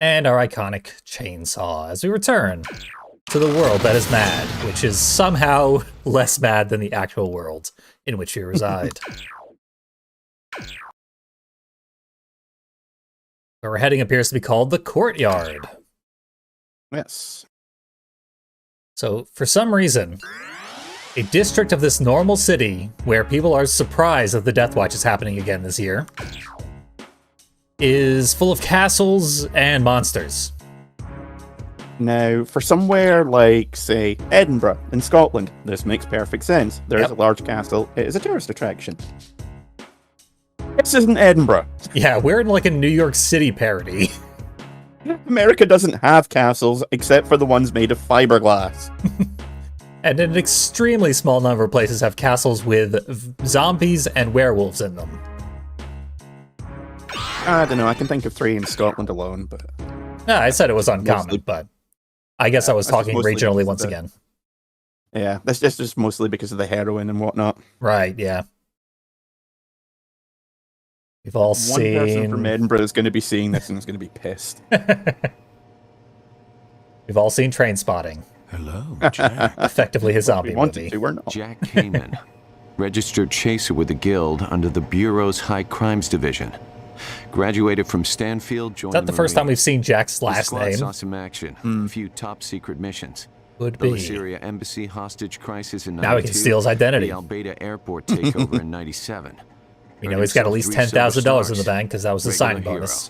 And our iconic chainsaw as we return to the world that is mad, which is somehow less mad than the actual world in which we reside. Where we're heading appears to be called the Courtyard. Yes. So, for some reason, a district of this normal city where people are surprised that the Death Watch is happening again this year is full of castles and monsters. Now, for somewhere like, say, Edinburgh in Scotland, this makes perfect sense. There's a large castle. It is a tourist attraction. This isn't Edinburgh. Yeah, we're in like a New York City parody. America doesn't have castles except for the ones made of fiberglass. And an extremely small number of places have castles with zombies and werewolves in them. I don't know, I can think of 3 in Scotland alone, but... No, I said it was uncommon, Mostly. but I guess I was talking mostly regionally because once of again. Yeah, that's just mostly because of the heroin and whatnot. Right, yeah. We've all One person from seen... Edinburgh is going to be seeing this and is going to be pissed. We've all seen Train Spotting. Hello, Jack. Effectively his zombie We wanted movie. to, we're not. Jack Kamen, registered chaser with the Guild under the Bureau's High Crimes Division. Graduated from Stanfield, joined Is that the first time we've seen Jack's The last squad name? saw some action, a few top-secret missions. Would The be. Syria embassy hostage crisis in 92. Now we can steal his identity. The Al-Beta airport takeover in 97. We know he's got at least $10,000 in the bank because that was the Regular signing hero. bonus.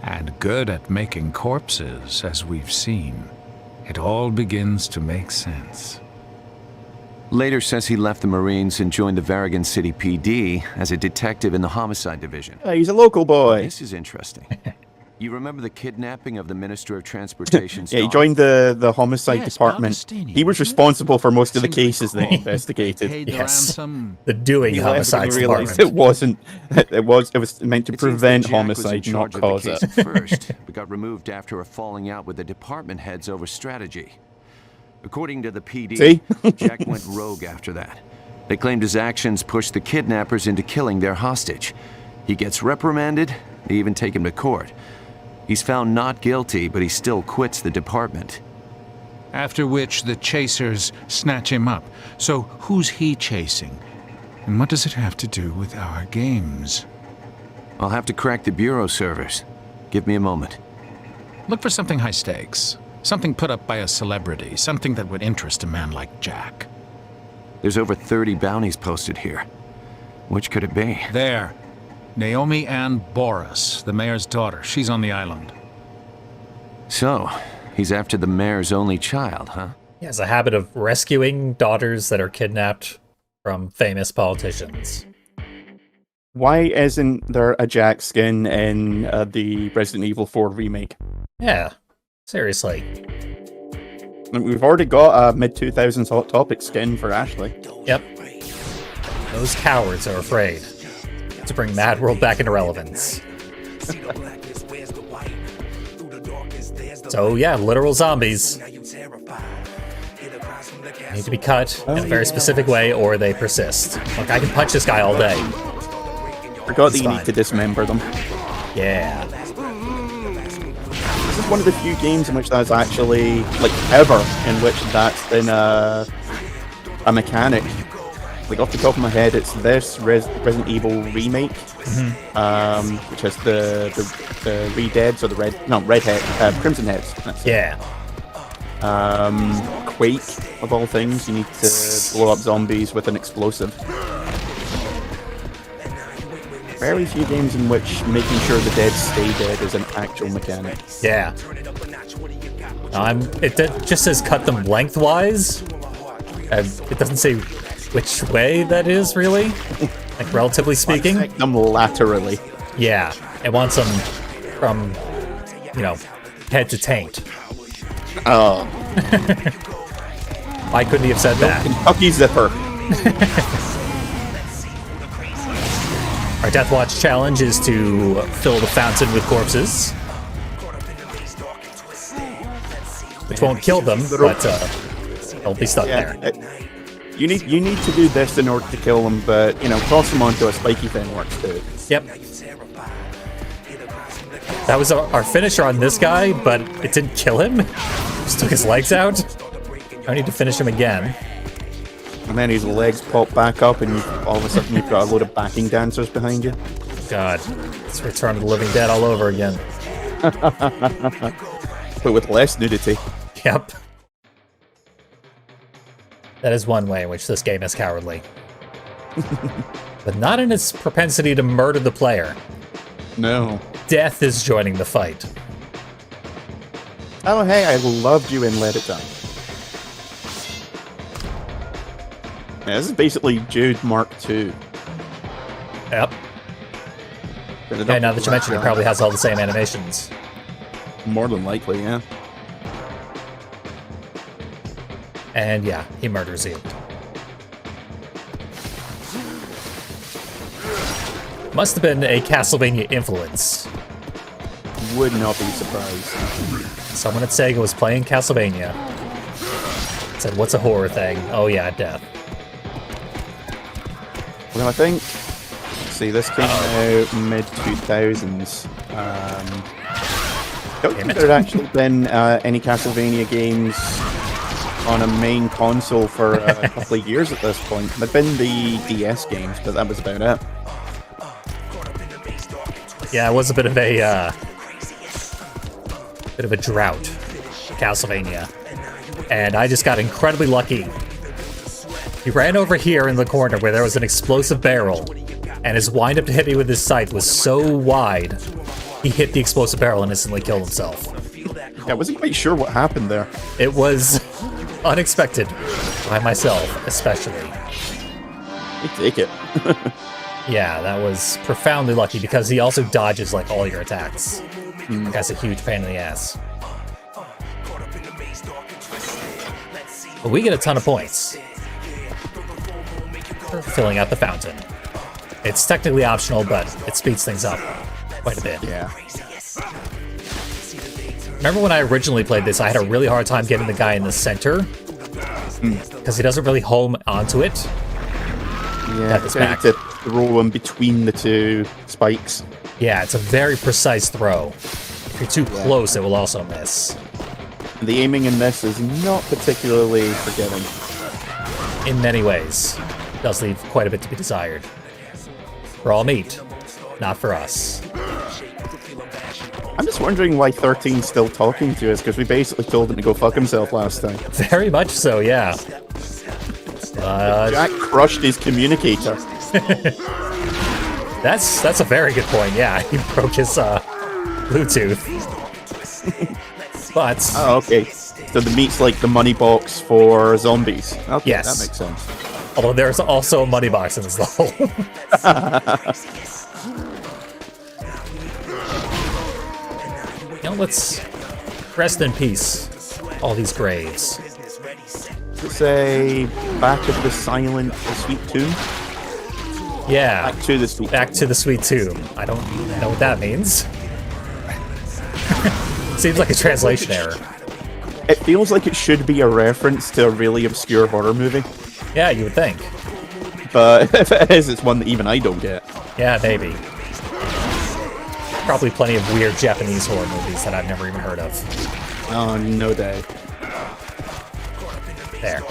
And good at making corpses, as we've seen. It all begins to make sense. Later says he left the Marines and joined the Varagon City PD as a detective in the homicide division. He's a local boy. This is interesting. You remember the kidnapping of the Minister of Transportation's Yeah, he daughter? joined the homicide Yes, department. Augustinian, He was wasn't it? responsible for most of the Seems cases they recall. investigated. Paid the Yes. ransom. The doing He left when homicides he realized department. it wasn't. It was meant to It seems prevent that Jack was in homicide, not charge of the cause case it. at first, but got removed after a falling out with the department heads over strategy. According to the PD, See? Jack went rogue after that. They claimed his actions pushed the kidnappers into killing their hostage. He gets reprimanded, they even take him to court. He's found not guilty, but he still quits the department. After which the chasers snatch him up. So who's he chasing? And what does it have to do with our games? I'll have to crack the Bureau servers. Give me a moment. Look for something high stakes. Something put up by a celebrity. Something that would interest a man like Jack. There's over 30 bounties posted here. Which could it be? There. Naomi Ann Boris, the mayor's daughter. She's on the island. So, he's after the mayor's only child, huh? He has a habit of rescuing daughters that are kidnapped from famous politicians. Why isn't there a Jack skin in the Resident Evil 4 remake? Yeah, seriously. I mean, we've already got a mid-2000s Hot Topic skin for Ashley. Yep. Those cowards are afraid to bring MadWorld back into relevance. So yeah, literal zombies need to be cut in a very specific way or they persist. Look, I can punch this guy all day. Forgot that It's you fine. need to dismember them. Yeah. This is one of the few games in which that's actually, like, ever, in which that's been a mechanic. Like, off the top of my head, it's this Resident Evil remake, which has the Red-Heads, or Crimson Heads. That's it. Yeah. Quake, of all things, you need to blow up zombies with an explosive. Very few games in which making sure the dead stay dead is an actual mechanic. Yeah. It just says cut them lengthwise. It doesn't say which way that is, really. Like, relatively speaking. Take them laterally. Yeah. It wants them from, head to taint. Oh, Why couldn't he have said that? Kentucky Zipper. Our Death Watch challenge is to fill the fountain with corpses. Which won't kill them, but they'll be stuck there. You need to do this in order to kill them, but toss them onto a spiky thing works too. Yep. That was our finisher on this guy, but it didn't kill him. Just took his legs out. I need to finish him again. And then his legs pop back up, and all of a sudden you've got a load of backing dancers behind you. God, it's Return of the Living Dead all over again. But with less nudity. Yep. That is one way in which this game is cowardly. But not in its propensity to murder the player. No. Death is joining the fight. Oh, hey, I loved you in Let It Die. Yeah, this is basically Jude Mark II. Yep. Yeah, now that you mention it, probably has all the same animations. More than likely, yeah. And yeah, he murders you. Must have been a Castlevania influence. Would not be surprised. Someone at Sega was playing Castlevania. Said, what's a horror thing? Oh yeah, death. Well, I think... Let's see, this came out mid-2000s. Don't think there had actually been any Castlevania games on a main console for a couple of years at this point. There'd been the DS games, but that was about it. Yeah, it was a bit of a drought, Castlevania, and I just got incredibly lucky. He ran over here in the corner where there was an explosive barrel, and his windup to hit me with his scythe was so wide, he hit the explosive barrel and instantly killed himself. Yeah, I wasn't quite sure what happened there. It was unexpected, by myself especially. I take it. Yeah, that was profoundly lucky because he also dodges like all your attacks. That's a huge pain in the ass. But we get a ton of points for filling out the fountain. It's technically optional, but it speeds things up quite a bit. Yeah. Remember when I originally played this, I had a really hard time getting the guy in the center because he doesn't really home onto it. Yeah, His you back. to throw him between the two spikes. Yeah, it's a very precise throw. If you're too close, it will also miss. The aiming in this is not particularly forgiving. In many ways, it does leave quite a bit to be desired. For all meat, not for us. I'm just wondering why 13's still talking to us, because we basically told him to go fuck himself last time. Very much so, yeah. Jack crushed his communicator. That's a very good point. Yeah, he broke his Bluetooth. But Oh, okay. So the meat's like the money box for zombies. Okay, Yes. that makes sense. although there's also a money box in this level. You know, let's rest in peace. All these graves. Say back of the silent, the sweet tomb. Yeah. Back to the sweet. Back to the sweet tomb. I don't know what that means. Seems like a translation error. It feels like it should be a reference to a really obscure horror movie, Yeah, you would think. but if it is, it's one that even I don't get. Yeah, maybe. Probably plenty of weird Japanese horror movies that I've never even heard of. Oh, no doubt. There.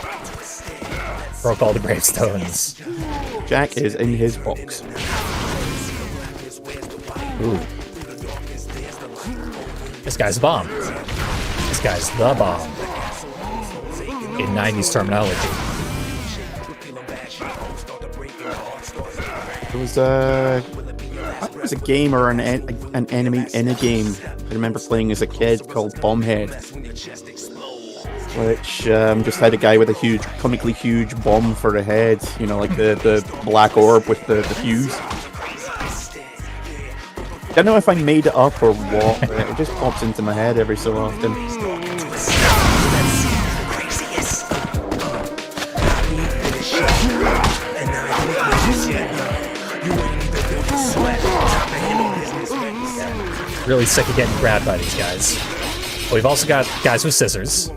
Broke all the gravestones. Jack is in his box. Ooh. This guy's a bomb. This guy's the bomb. In 90s terminology. There was I think it was a game or an enemy in a game I remember playing as a kid called Bombhead, which just had a guy with a huge, comically huge bomb for a head, you know, like the black orb with the fuse. Don't know if I made it up or what, but it just pops into my head every so often. Really sick of getting grabbed by these guys. But we've also got guys with scissors.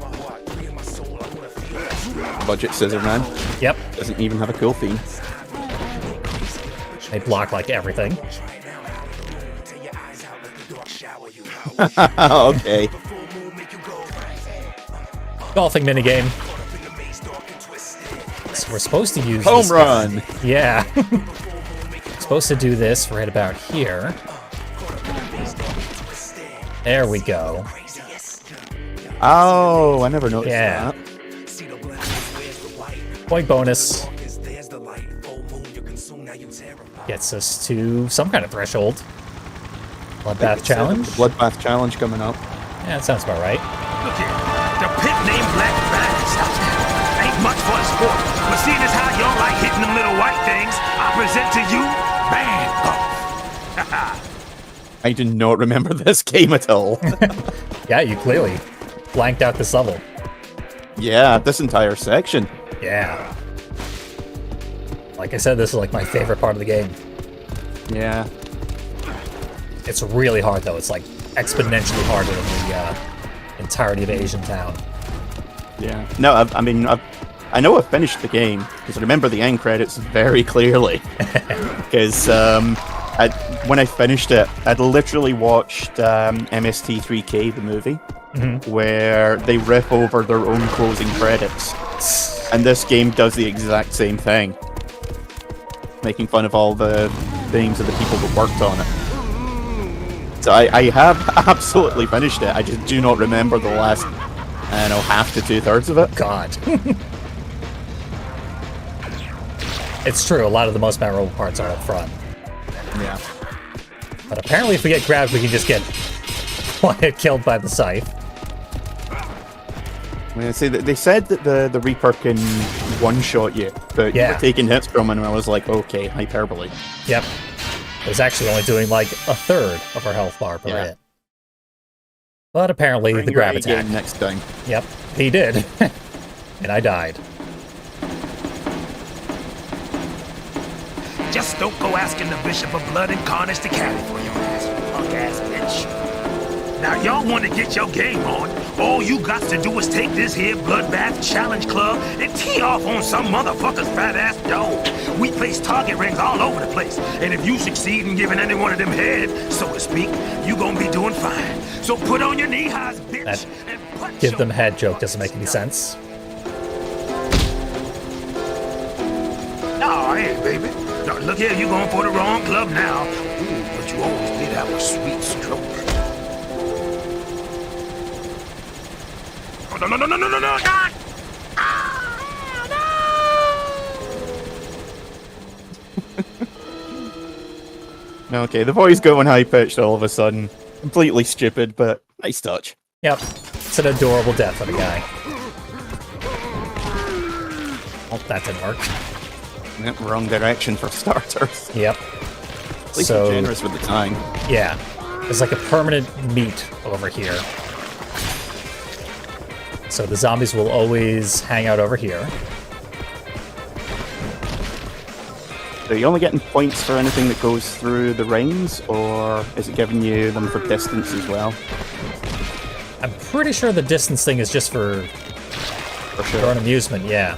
Budget Scissor Man Yep. doesn't even have a cool theme. They block like everything. Okay. Golfing minigame. So we're supposed to use Home this run. guy. Yeah. Supposed to do this right about here. There we go. Oh, I never noticed Yeah. that. Point bonus. Gets us to some kind of threshold. Bloodbath challenge? Bloodbath challenge coming up. Yeah, that sounds about right. Look here, the pit named Black Bass ain't much for the sport, but seeing as how y'all like hitting them little white things, I present to you Bang Golf. I do not remember this game at all. Yeah, you clearly blanked out this level. Yeah, this entire section. Yeah. Like I said, this is like my favorite part of the game. Yeah. It's really hard though. It's like exponentially harder than the entirety of Asian Town. Yeah. No, I know I finished the game because I remember the end credits very clearly. Because when I finished it, I'd literally watched MST3K, the movie, where they rip over their own closing credits. And this game does the exact same thing. Making fun of all the names of the people that worked on it. So I have absolutely finished it. I just do not remember the last, I don't know, half to 2/3 of it. God. It's true, a lot of the most memorable parts are up front. Yeah. But apparently if we get grabbed, we can just get killed by the scythe. I mean, see, they said that the Reaper can one-shot you, but you Yeah. were taking hits from him, and I was like, okay, hyperbole. Yep. It was actually only doing like a third of our health bar per Yeah. hit. But apparently Bring the your grab A attack. game next time. Yep, he did. And I died. Just don't go asking the Bishop of Blood and Carnage to carry for your ass, punk ass bitch. Now y'all want to get your game on, all you got to do is take this here Bloodbath Challenge Club and tee off on some motherfucker's fat ass dog. We place target rings all over the place, and if you succeed in giving any one of them head, so to speak, you gonna be doing fine. So put on your knee highs, bitch, That and punch give your them head joke doesn't make any sense. No, hey, baby. No, look here, you going for the wrong club now. Ooh, but you always did have a sweet stroke. Oh, no. Okay, the voice going high-pitched all of a sudden. Completely stupid, but nice touch. Yep. It's an adorable death for the guy. Oh, that didn't work. Went wrong direction for starters. Yep. At least So, I'm generous with the time. yeah. There's like a permanent meat over here. So the zombies will always hang out over here. Are you only getting points for anything that goes through the rings, or is it giving you them for distance as well? I'm pretty sure the distance thing is just for For your sure. own amusement, yeah.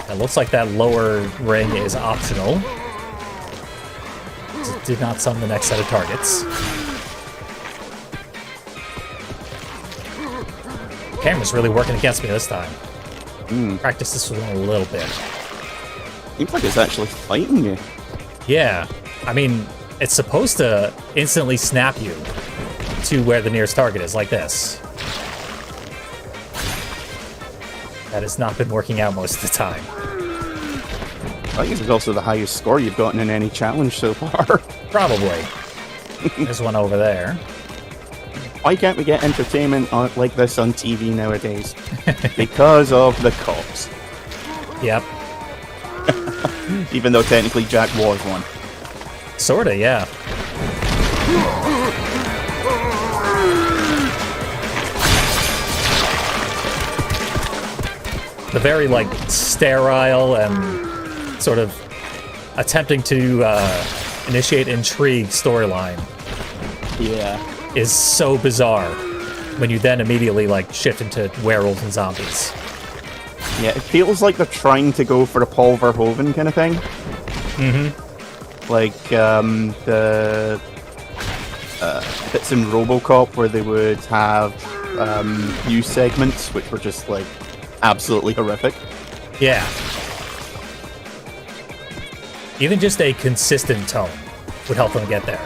It looks like that lower ring is optional. It did not summon the next set of targets. Camera's really working against me this time. Practice this with one a little bit. Seems like it's actually fighting you. Yeah, I mean, it's supposed to instantly snap you to where the nearest target is, like this. That has not been working out most of the time. I think this is also the highest score you've gotten in any challenge so far. Probably. There's one over there. Why can't we get entertainment like this on TV nowadays? Because of the cops. Yep. Even though technically Jack was one. Sorta, yeah. The very, like, sterile and sort of attempting to initiate intrigue storyline Yeah. is so bizarre when you then immediately, like, shift into werewolves and zombies. Yeah, it feels like they're trying to go for a Paul Verhoeven kind of thing. Like the bits in RoboCop where they would have news segments which were just like absolutely horrific. Yeah. Even just a consistent tone would help them get there.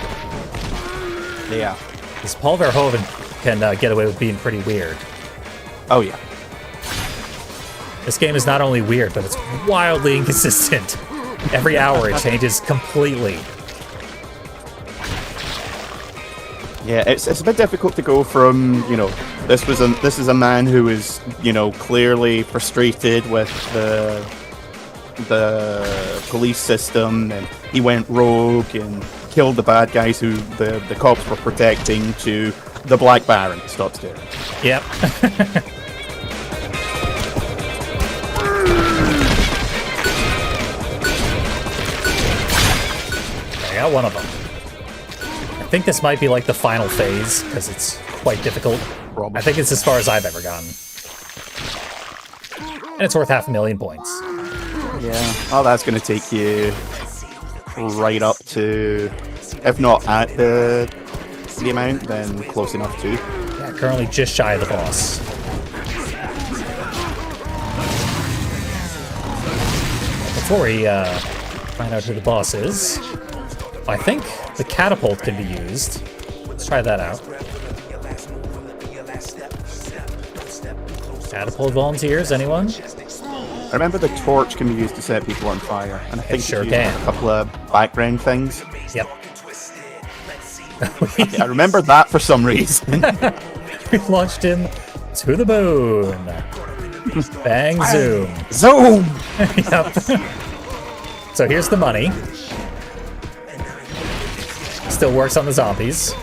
Yeah. Because Paul Verhoeven can get away with being pretty weird. Oh yeah. This game is not only weird, but it's wildly inconsistent. Every hour it changes completely. Yeah, it's a bit difficult to go from, you know, this is a man who is, you know, clearly frustrated with the police system, and he went rogue and killed the bad guys who the cops were protecting, to the Black Baron. Stop staring. Yep. I got one of them. I think this might be like the final phase, because it's quite difficult. Probably. I think it's as far as I've ever gotten. And it's worth 500,000 points. Yeah. Oh, that's going to take you right up to, if not at the amount, then close enough to. Yeah, currently just shy of the boss. Before we find out who the boss is, I think the catapult can be used. Let's try that out. Catapult volunteers, anyone? I remember the torch can be used to set people on fire, and I think It sure it's used can. a couple of background things. Yep. I remember that for some reason. We launched him to the moon. Bang, zoom. Zoom! Yep. So here's the money. Still works on the zombies.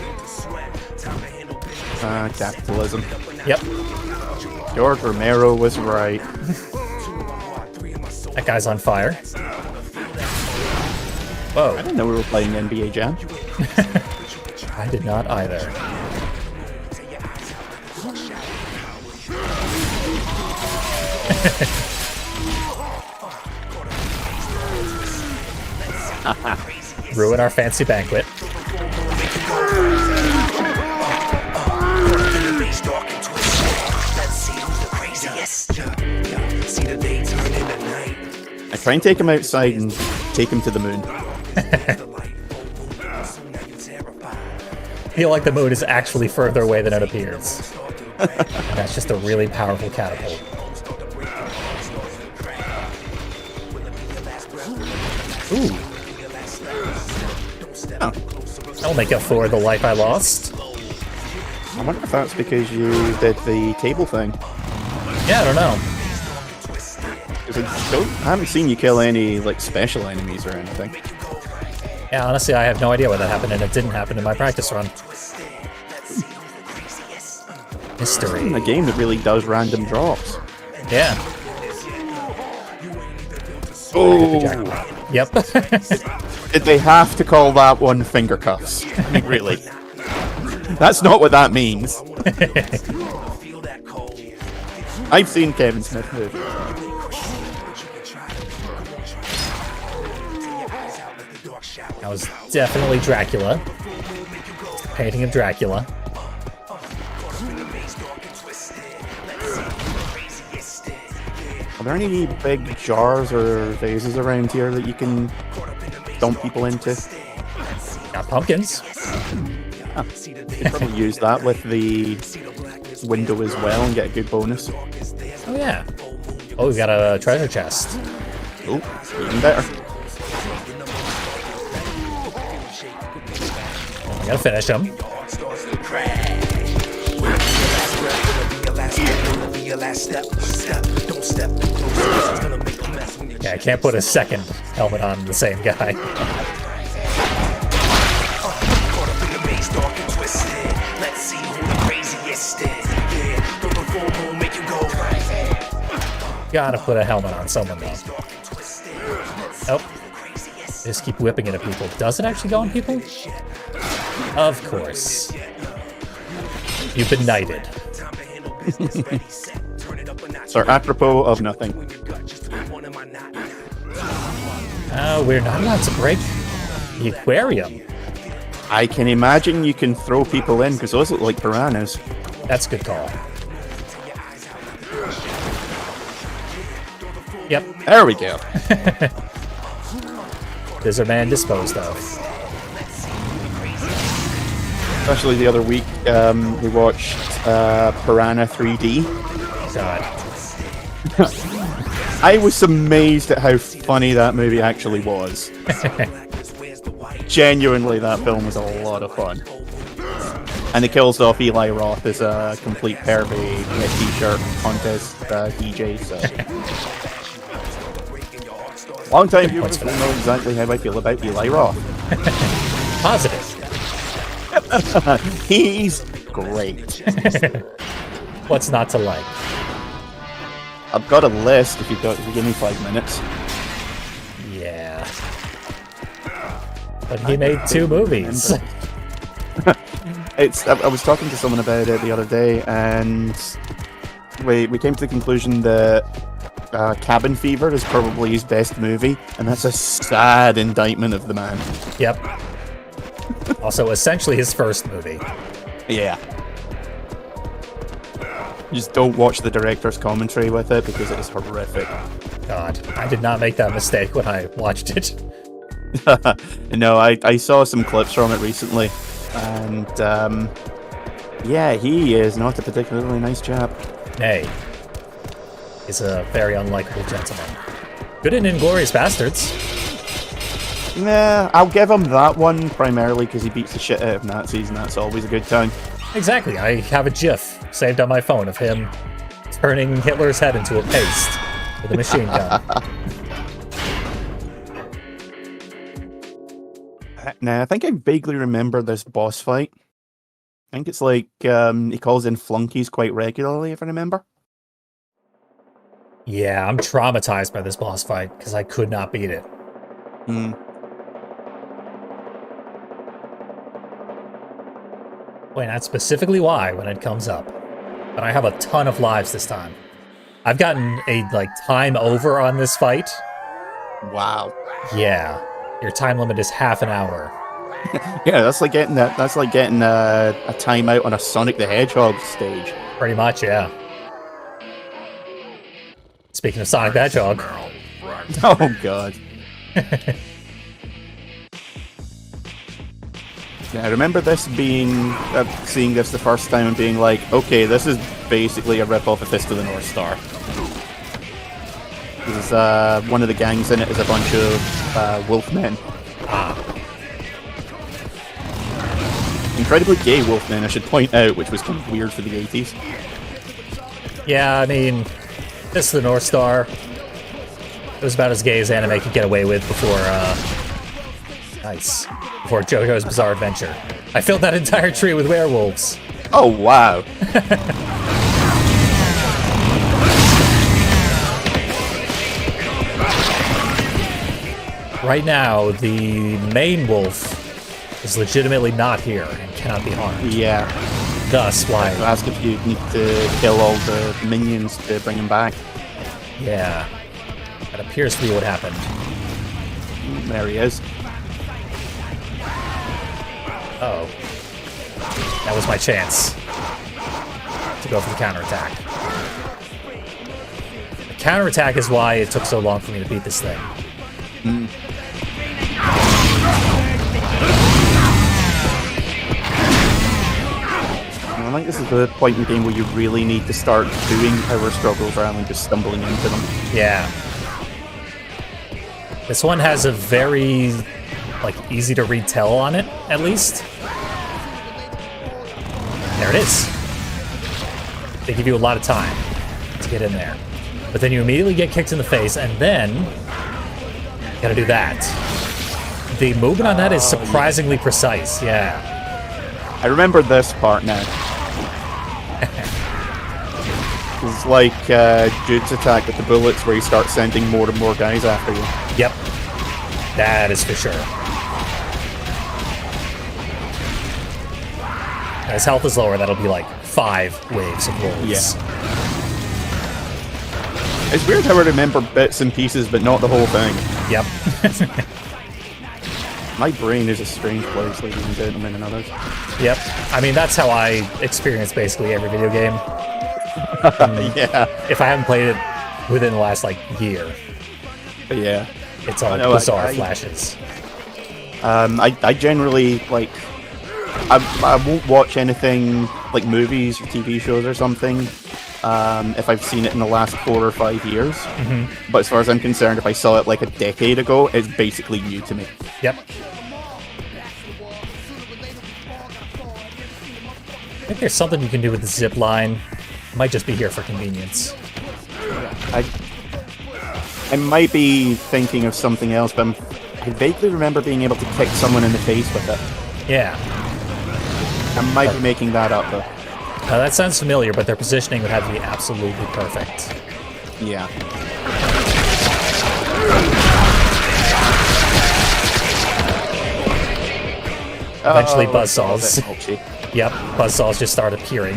Capitalism. Yep. George Romero was right. That guy's on fire. Whoa. I didn't know we were playing NBA Jam. I did not either. Ruin our fancy banquet. I try and take him outside and take him to the moon. I feel like the moon is actually further away than it appears. And that's just a really powerful catapult. Ooh. Oh. That'll make up for the life I lost. I wonder if that's because you did the table thing. Yeah, I don't know. 'Cause I haven't seen you kill any like special enemies or anything. Yeah, honestly, I have no idea why that happened, and it didn't happen in my practice run. Mystery. In a game that really does random drops. Yeah. Oh, Yep. did they have to call that one finger cuffs? I mean, really? That's not what that means. I've seen Kevin Smith move. That was definitely Dracula. Painting of Dracula. Are there any big jars or vases around here that you can dump people into? Got pumpkins. Ah, you could probably use that with the window as well and get a good bonus. Oh, yeah. Oh, we got a treasure chest. Oh, even better. I gotta finish them. Yeah, I can't put a second helmet on the same guy. Gotta put a helmet on someone though. Oh. Just keep whipping it at people. Does it actually go on people? Of course. You've been knighted. So apropos of nothing. We're not allowed to break the aquarium. I can imagine you can throw people in because those look like piranhas. That's a good call. Yep. There we go. Lizard Man disposed of. Especially the other week, we watched Piranha 3D. God. I was amazed at how funny that movie actually was. Genuinely, that film was a lot of fun. And it kills off Eli Roth as a complete pervy t-shirt contest DJ. So. Long-time viewers will know exactly how I feel about Eli Roth. Positive. He's great. What's not to like? I've got a list if you give me 5 minutes. Yeah. But he made 2 movies. I was talking to someone about it the other day, and we came to the conclusion that Cabin Fever is probably his best movie, and that's a sad indictment of the man. Yep. Also, essentially his first movie. Yeah. Just don't watch the director's commentary with it because it is horrific. God, I did not make that mistake when I watched it. No, I saw some clips from it recently, and yeah, he is not a particularly nice chap. Nay. He's a very unlikable gentleman. Good in Inglourious Bastards. Nah, I'll give him that one primarily because he beats the shit out of Nazis, and that's always a good time. Exactly, I have a GIF saved on my phone of him turning Hitler's head into a paste with a machine gun. Now, I think I vaguely remember this boss fight. I think it's like he calls in flunkies quite regularly, if I remember. Yeah, I'm traumatized by this boss fight because I could not beat it. Wait, that's specifically why when it comes up. But I have a ton of lives this time. I've gotten a time over on this fight. Wow. Yeah, your time limit is half an hour. Yeah, that's like getting a timeout on a Sonic the Hedgehog stage. Pretty much, yeah. Speaking of Sonic the Hedgehog. Oh god. Yeah, I remember this being seeing this the first time and being like, okay, this is basically a rip-off of Fist of the North Star. Because one of the gangs in it is a bunch of wolfmen. Incredibly gay wolfmen, I should point out, which was kind of weird for the 80s. Yeah, I mean, Fist of the North Star. It was about as gay as anime could get away with before, before JoJo's Bizarre Adventure. I filled that entire tree with werewolves. Oh, wow. Right now, the main wolf is legitimately not here and cannot be harmed. Yeah. Thus, why... I ask if you need to kill all the minions to bring him back. Yeah. That appears to be what happened. There he is. Uh-oh. That was my chance to go for the counterattack. The counterattack is why it took so long for me to beat this thing. I think this is the point in the game where you really need to start doing power struggles rather than just stumbling into them. Yeah. This one has a very, easy to read tell on it, at least. There it is. They give you a lot of time to get in there. But then you immediately get kicked in the face, and then you gotta do that. The movement on that is surprisingly precise, yeah. I remember this part now. It's like Jude's attack with the bullets where you start sending more and more guys after you. Yep. That is for sure. As health is lower, that'll be 5 waves of wolves. Yeah. It's weird how I remember bits and pieces, but not the whole thing. Yep. My brain is a strange place, ladies and gentlemen, and others. Yep. I mean, that's how I experience basically every video game. Yeah. If I haven't played it within the last, like, year, Yeah. it's all know, bizarre flashes. I generally, like, I won't watch anything like movies or TV shows or something if I've seen it in the last 4 or 5 years. But as far as I'm concerned, if I saw it like a decade ago, it's basically new to me. Yep. I think there's something you can do with the zip line. It might just be here for convenience. I might be thinking of something else, but I vaguely remember being able to kick someone in the face with it. Yeah. I might be making that up, though. That sounds familiar, but their positioning would have to be absolutely perfect. Yeah. Eventually, Oh, buzzsaws. it's a bit mulchy. Yep, buzzsaws just start appearing.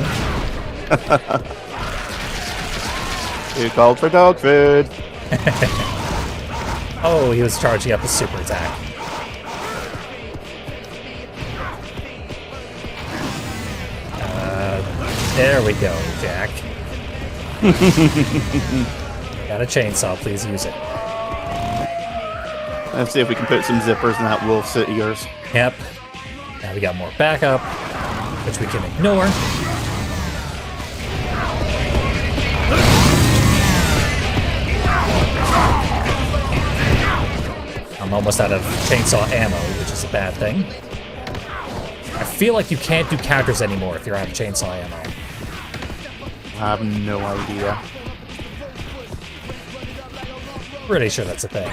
Who called for dog food? Oh, he was charging up a super attack. There we go, Jack. Got a chainsaw, please use it. Let's see if we can put some zippers in that wolf suit of yours. Yep. Now we got more backup, which we can ignore. I'm almost out of chainsaw ammo, which is a bad thing. I feel like you can't do counters anymore if you're out of chainsaw ammo. I have no idea. Pretty sure that's a thing.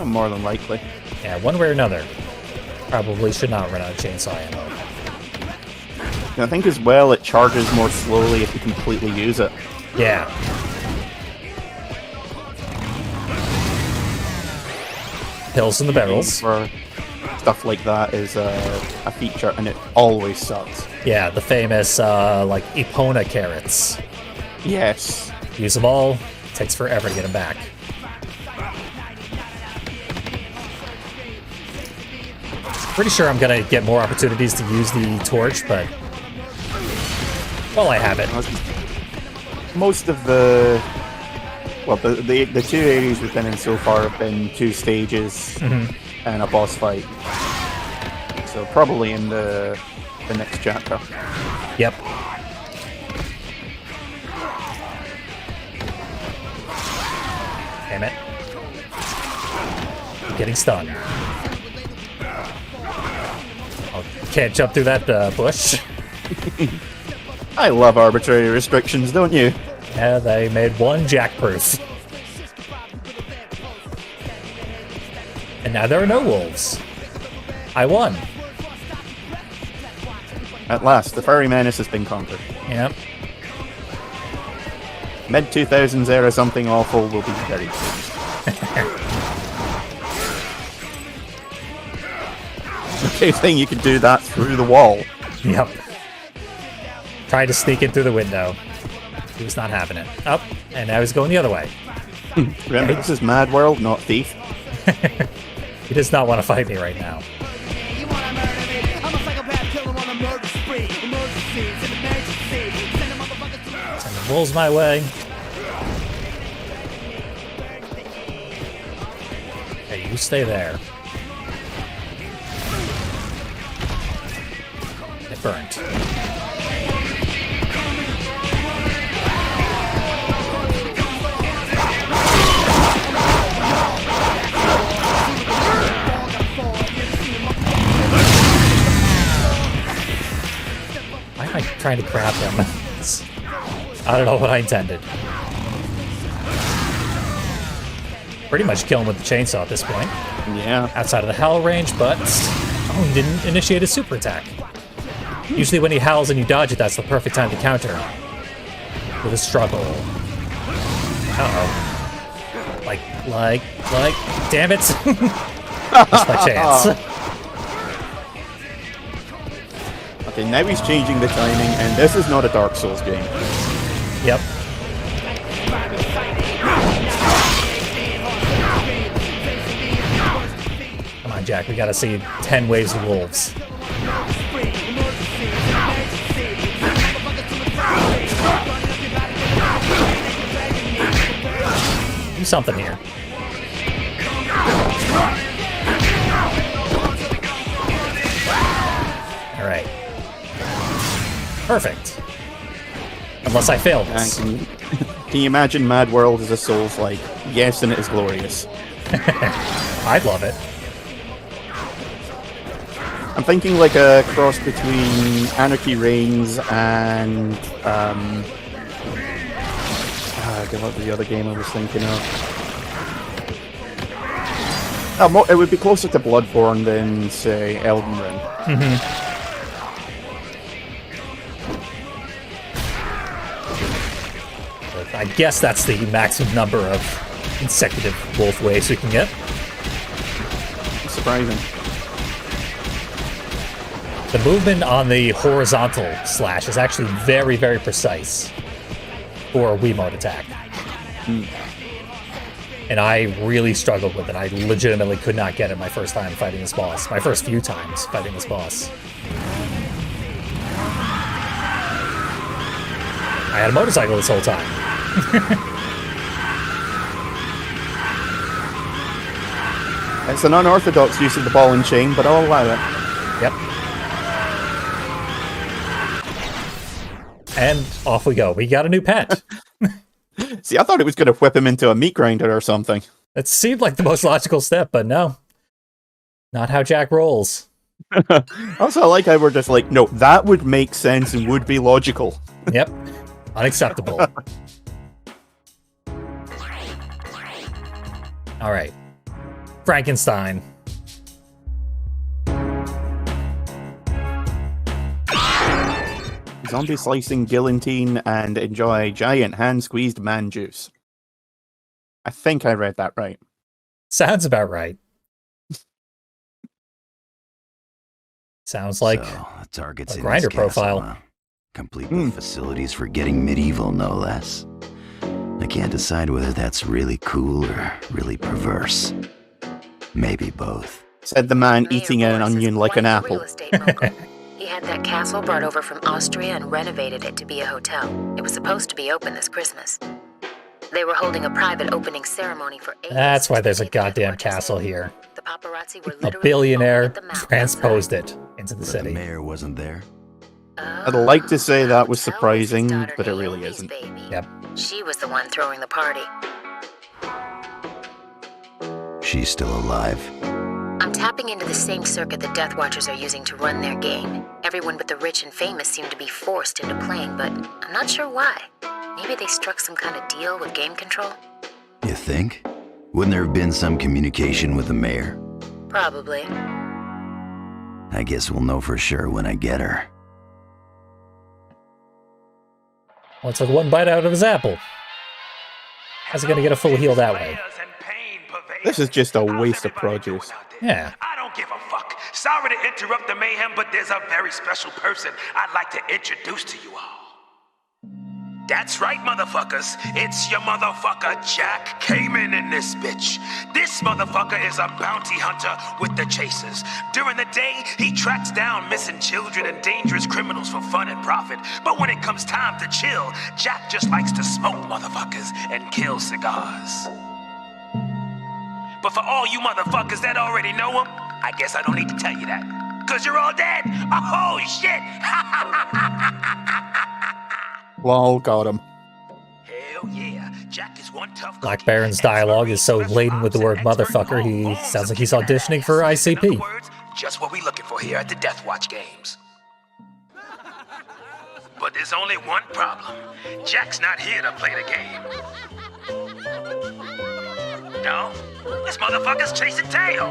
More than likely. Yeah, one way or another. Probably should not run out of chainsaw ammo. And I think as well it charges more slowly if you completely use it. Yeah. Pills in the barrels. For stuff like that is a feature, and it always sucks. Yeah, the famous, like, Epona carrots. Yes. Use them all. Takes forever to get them back. Pretty sure I'm gonna get more opportunities to use the torch, but... Well, I have it. Most of the... Well, the 2 areas we've been in so far have been 2 stages and a boss fight. So probably in the next chapter. Yep. Damn it. I'm getting stunned. Oh, can't jump through that bush. I love arbitrary restrictions, don't you? Yeah, they made one jack-proof. And now there are no wolves. I won. At last, the furry menace has been conquered. Yep. Mid-2000s era something awful will be very pleased. Okay, thing you can do that through the wall. Yep. Tried to sneak in through the window. He was not having it. Up, and now he's going the other way. Remember, this is MadWorld, not Thief. He does not want to fight me right now. Send the wolves my way. Hey, you stay there. It burnt. Why am I trying to grab them? I don't know what I intended. Pretty much kill him with the chainsaw at this point. Yeah. Outside of the howl range, but... Oh, he didn't initiate a super attack. Usually when he howls and you dodge it, that's the perfect time to counter. With a struggle. Uh-oh. Like, damn it! That's my chance. Okay, now he's changing the timing, and this is not a Dark Souls game. Yep. Jack. We gotta see 10 waves of wolves. Do something here. Alright. Perfect. Unless I fail this. Can you imagine MadWorld as a Souls-like? Yes, and it is glorious. I'd love it. I'm thinking like a cross between Anarchy Reigns and what was the other game I was thinking of? It would be closer to Bloodborne than, say, Elden Ring. I guess that's the maximum number of consecutive wolf waves we can get. Surprising. The movement on the horizontal slash is actually very, very precise for a Wiimote attack. And I really struggled with it. I legitimately could not get it my first time fighting this boss. My first few times fighting this boss. I had a motorcycle this whole time. It's an unorthodox use of the ball and chain, but I'll allow it. Yep. And off we go. We got a new pet. See, I thought it was going to whip him into a meat grinder or something. It seemed like the most logical step, but no. Not how Jack rolls. Also, I like how we're just like, no, that would make sense and would be logical. Yep. Unacceptable. All right. Frankenstein. Zombie slicing guillotine and enjoy giant hand-squeezed man juice. I think I read that right. Sounds about right. Sounds like so, the target's a in grinder this castle, profile. huh? Complete with facilities for getting medieval, no less. I can't decide whether that's really cool or really perverse. Maybe both. Said the man eating an onion like an apple. He had that castle brought over from Austria and renovated it to be a hotel. It was supposed to be open this Christmas. They were holding a private opening ceremony for 8 That's why there's a days. goddamn castle here. The paparazzi were A literally billionaire foaming at the mouth transposed it into the The city. mayor wasn't there. I'd like to say that was Hotel surprising, daughter but it really Naomi's isn't. baby. Yep. She was the one throwing the party. She's still alive. I'm tapping into the same circuit the Death Watchers are using to run their game. Everyone but the rich and famous seem to be forced into playing, but I'm not sure why. Maybe they struck some kind of deal with game control? You think? Wouldn't there have been some communication with the mayor? Probably. I guess we'll know for sure when I get her. Well, it took one bite out of his apple. How's he gonna get a full heal that way? This is just a waste of produce. Yeah. I don't give a fuck. Sorry to interrupt the mayhem, but there's a very special person I'd like to introduce to you all. That's right, motherfuckers. It's your motherfucker, Jack Cayman in this bitch. This motherfucker is a bounty hunter with the chasers. During the day, he tracks down missing children and dangerous criminals for fun and profit. But when it comes time to chill, Jack just likes to smoke motherfuckers and kill cigars. But for all you motherfuckers that already know him, I guess I don't need to tell you that. Cause you're all dead. Oh shit. Lol, got him. Hell yeah. Jack is one tough Black cookie. Baron's dialogue is so laden with the word motherfucker, he sounds like he's auditioning for ICP. In other words, just what we looking for here at the Death Watch games. But there's only one problem. Jack's not here to play the game. No, this motherfucker's chasing tail.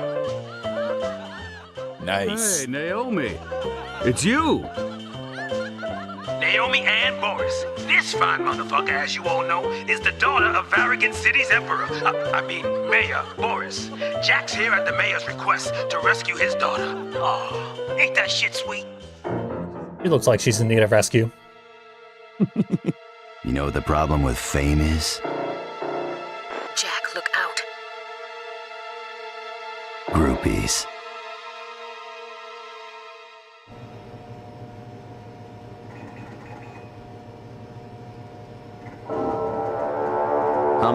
Nice. Hey, Naomi. It's you. Naomi and Boris. This fine motherfucker, as you all know, is the daughter of Varigan City's emperor. Mayor Boris. Jack's here at the mayor's request to rescue his daughter. Oh, ain't that shit sweet? She looks like she's in need of rescue. You know what the problem with fame is? Jack, look out. Groupies.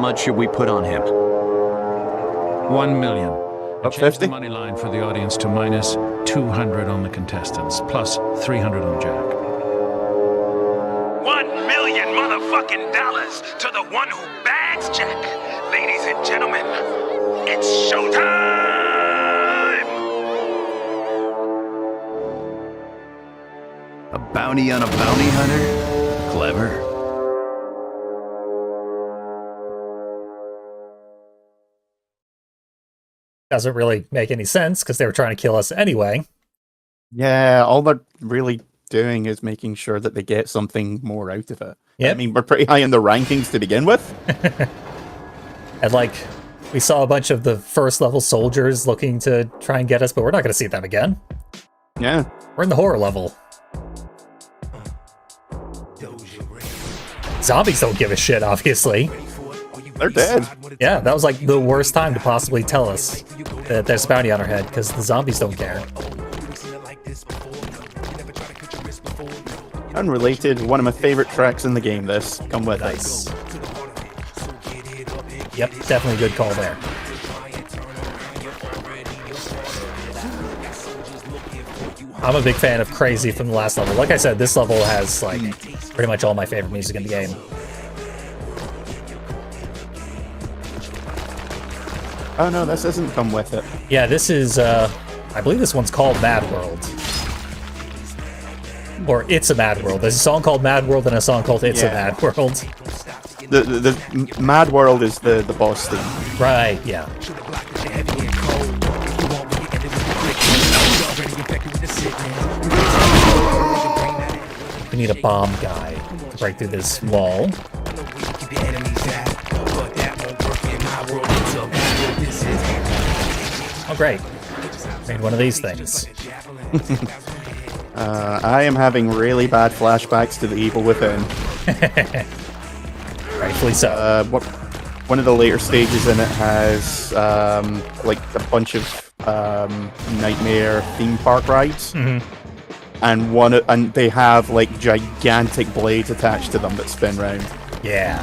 much should we put on him? 1 million. Up Change 50? the money line for the audience to minus 200 on the contestants, plus 300 on Jack. $1 million motherfucking dollars to the one who bags Jack. Ladies and gentlemen, it's showtime! A bounty on a bounty hunter? Clever. Doesn't really make any sense because they were trying to kill us anyway. Yeah, all they're really doing is making sure that they get something more out of it. Yep. I mean, we're pretty high in the rankings to begin with. And like, we saw a bunch of the first level soldiers looking to try and get us, but we're not going to see them again. Yeah. We're in the horror level. Zombies don't give a shit, obviously. They're dead. Yeah, that was like the worst time to possibly tell us that there's a bounty on our head, because the zombies don't care. Unrelated, one of my favorite tracks in the game, this. Come with Nice. Yep, definitely a good call there. I'm a big fan of Crazy from the last level. Like I said, this level has like pretty much all my favorite music in the game. Oh no, this isn't Come With It. Yeah, this is, I believe this one's called MadWorld. Or It's a MadWorld. There's a song called MadWorld and a song called It's Yeah. a MadWorld. The MadWorld is the boss theme. Right, yeah. We need a bomb guy to break through this wall. Oh, great. Made one of these things. I am having really bad flashbacks to the evil within. Rightfully so. One of the later stages in it has like a bunch of nightmare theme park rides, and they have like gigantic blades attached to them that spin round. Yeah.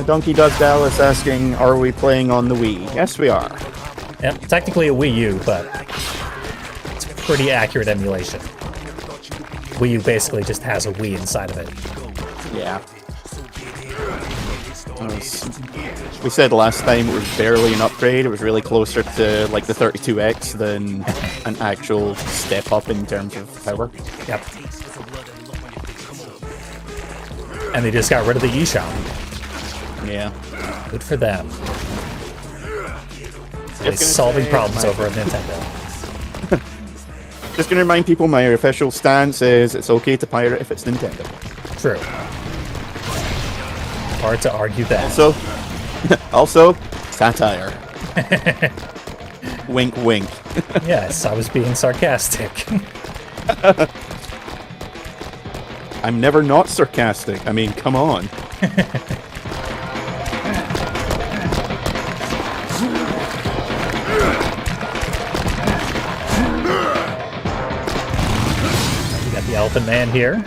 Donkey Does Dallas asking, "Are we playing on the Wii?" Yes, we are. Yep, technically a Wii U, but it's pretty accurate emulation. Wii U basically just has a Wii inside of it. Yeah. We said last time it was barely an upgrade. It was really closer to like the 32X than an actual step up in terms of power. Yep. And they just got rid of the eShop. Yeah. Good for them. They're solving problems over at Nintendo. Just gonna remind people my official stance is it's okay to pirate if it's Nintendo. True. Hard to argue that. Also, satire. Wink, wink. Yes, I was being sarcastic. I'm never not sarcastic. I mean, come on. We got the Elephant Man here.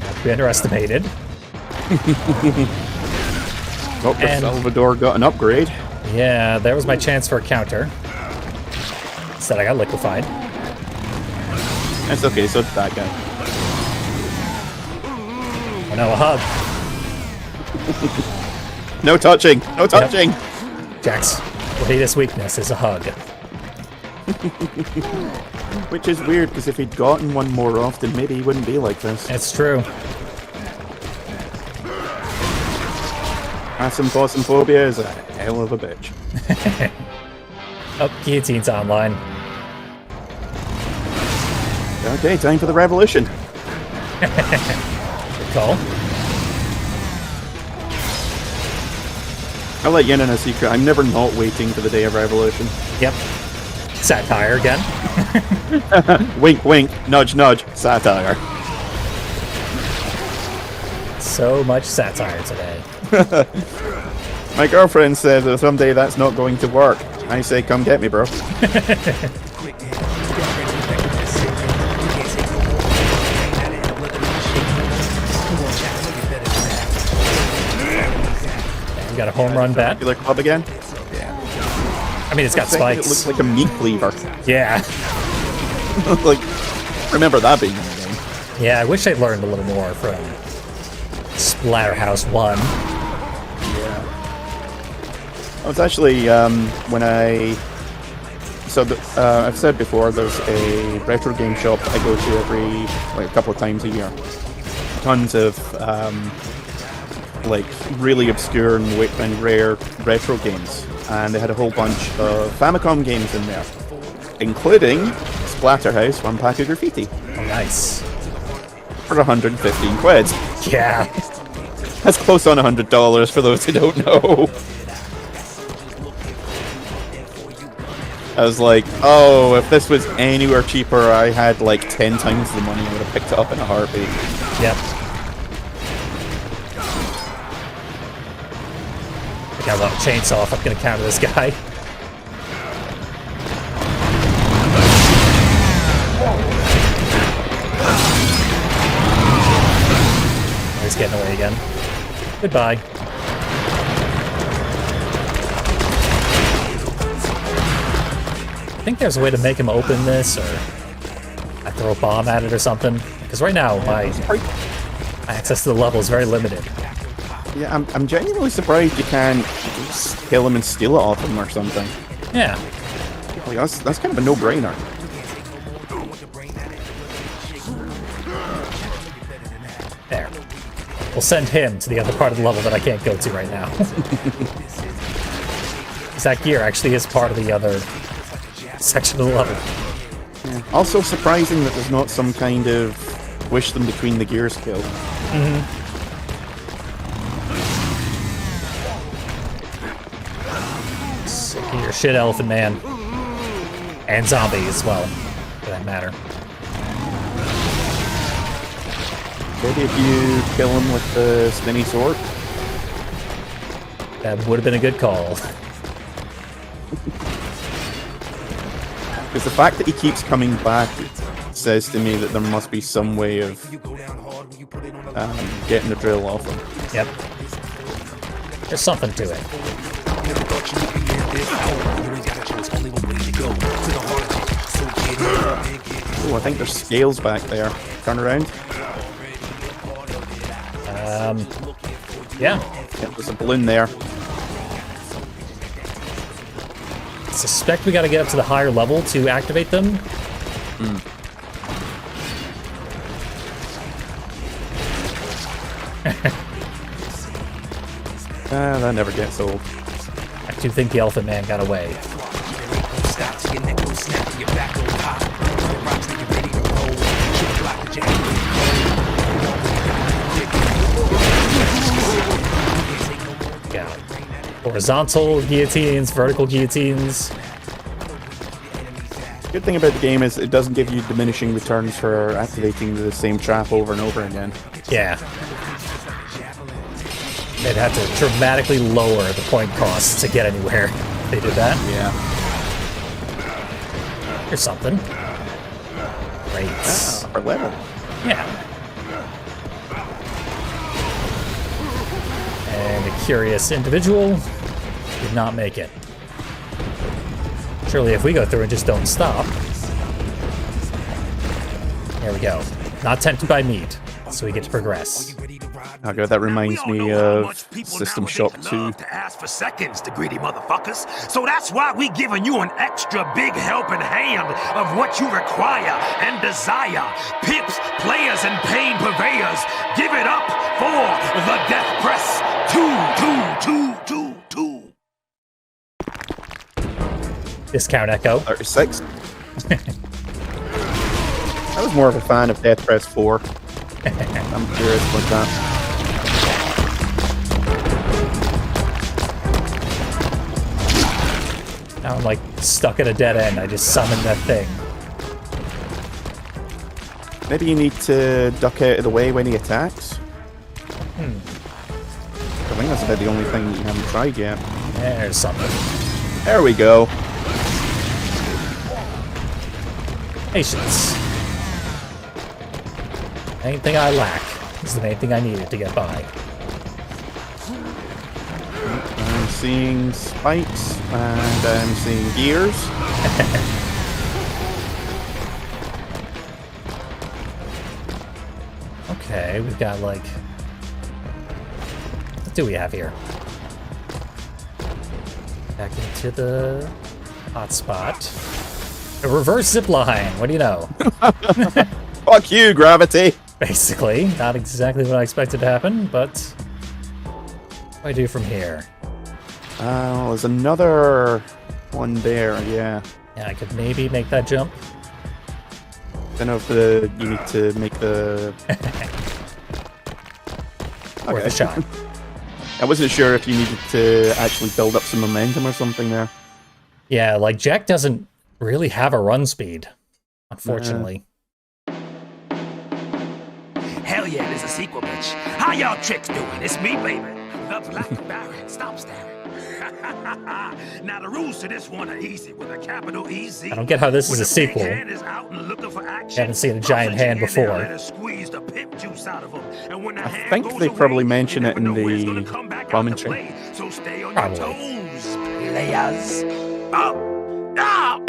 Not to be underestimated. Oh, but And- Salvador got an upgrade. Yeah, there was my chance for a counter. Instead, I got liquefied. That's okay, so did that guy. Oh no, a hug. No touching! No touching! Jack's greatest weakness is a hug. Which is weird, because if he'd gotten one more often, maybe he wouldn't be like this. It's true. Asymphophobia is a hell of a bitch. Oh, Guillotine's online. Okay, time for the revolution. Good call. I'll let you in on a secret. I'm never not waiting for the day of revolution. Yep. Satire again. Wink, wink, nudge, nudge, satire. So much satire today. My girlfriend says that someday that's not going to work. I say, come get me, bro. got a home run bat. Popular club again? I mean, it's got spikes. It looks like a meat cleaver. Yeah. Like, remember that being in the game. Yeah, I wish I'd learned a little more from Splatterhouse 1. Yeah. I was actually, when I... So, I've said before, there's a retro game shop that I go to a couple of times a year. Tons of, really obscure and rare retro games. And they had a whole bunch of Famicom games in there, including Splatterhouse 1 Pack of Graffiti. Oh, nice. For 115 quid. Yeah. That's close on $100 for those who don't know. I was like, oh, if this was anywhere cheaper, I had like 10 times the money, I would have picked it up in a heartbeat. Yep. I got a lot of chainsaw if I'm gonna counter this guy. Oh, he's getting away again. Goodbye. I think there's a way to make him open this, or I throw a bomb at it or something. Because right now, my access to the level is very limited. Yeah, I'm genuinely surprised you can't just kill him and steal it off him or something. Yeah. Like, that's kind of a no-brainer. There. We'll send him to the other part of the level that I can't go to right now. That gear actually is part of the other section of the level. Yeah. Also surprising that there's not some kind of wish them between the gears kill. Mm-hmm. Sick of your shit, Elephant Man. And zombie as well, for that matter. Maybe if you kill him with the spinny sword. That would have been a good call. Because the fact that he keeps coming back says to me that there must be some way of getting the drill off him. Yep. There's something to it. Oh, I think there's scales back there. Turn around. Yeah. Yep, there's a balloon there. I suspect we gotta get up to the higher level to activate them. That never gets old. I do think the Elephant Man got away. Yeah. Horizontal guillotines, vertical guillotines. Good thing about the game is it doesn't give you diminishing returns for activating the same trap over and over again. Yeah. They'd have to dramatically lower the point costs to get anywhere. They did that. Yeah. Here's something. Great. Upper level. Yeah. And a curious individual did not make it. Surely if we go through and just don't stop. There we go. Not tempted by meat, so we get to progress. Oh god, that reminds me of System Shock 2. To ask for seconds, the greedy motherfuckers. So that's why we giving you an extra big helping hand of what you require and desire. Pips, players, and pain purveyors, give it up for the Death Press 2222. Discount Echo. 36. I was more of a fan of Death Press 4. I'm curious about that. Now I'm like stuck at a dead end. I just summoned that thing. Maybe you need to duck out of the way when he attacks. I think that's about the only thing that you haven't tried yet. There's something. There we go. Patience. Anything I lack is the main thing I needed to get by. seeing spikes, and I'm seeing gears. Okay, we've got like... What do we have here? Back into the hotspot. A reverse zip line. What do you know? Fuck you, gravity! Basically, not exactly what I expected to happen, but what do I do from here? There's another one there, yeah. Yeah, I could maybe make that jump. Don't know if you need to make the... Worth a shot. I wasn't sure if you needed to actually build up some momentum or something there. Yeah, like Jack doesn't really have a run speed, unfortunately. Hell yeah, there's a sequel, bitch. How y'all tricks doing? It's me, baby. The Black Baron. Stop staring. Now the rules to this one are easy with a capital EZ. I don't get how this is a sequel. Haven't seen a giant hand before. I think they probably mention it in the commentary. So stay on Probably. your toes, players. Oh! No!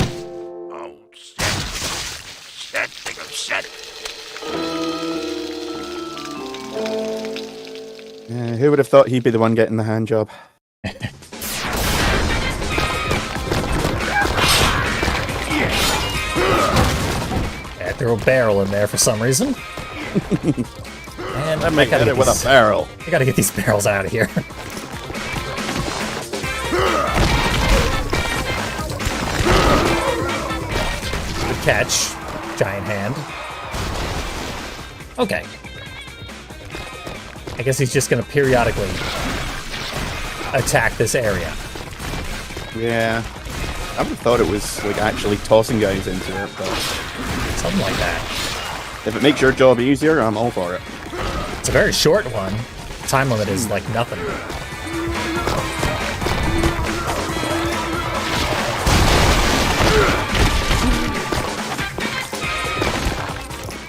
Oh, shit. Shit. Who would have thought he'd be the one getting the hand job? I threw a barrel in there for some reason. And I make it with a barrel. I gotta get these barrels out of here. Good catch, giant hand. Okay. I guess he's just gonna periodically attack this area. Yeah. I would have thought it was like actually tossing guys into it, but Something like that. if it makes your job easier, I'm all for it. It's a very short one. The time limit is like nothing.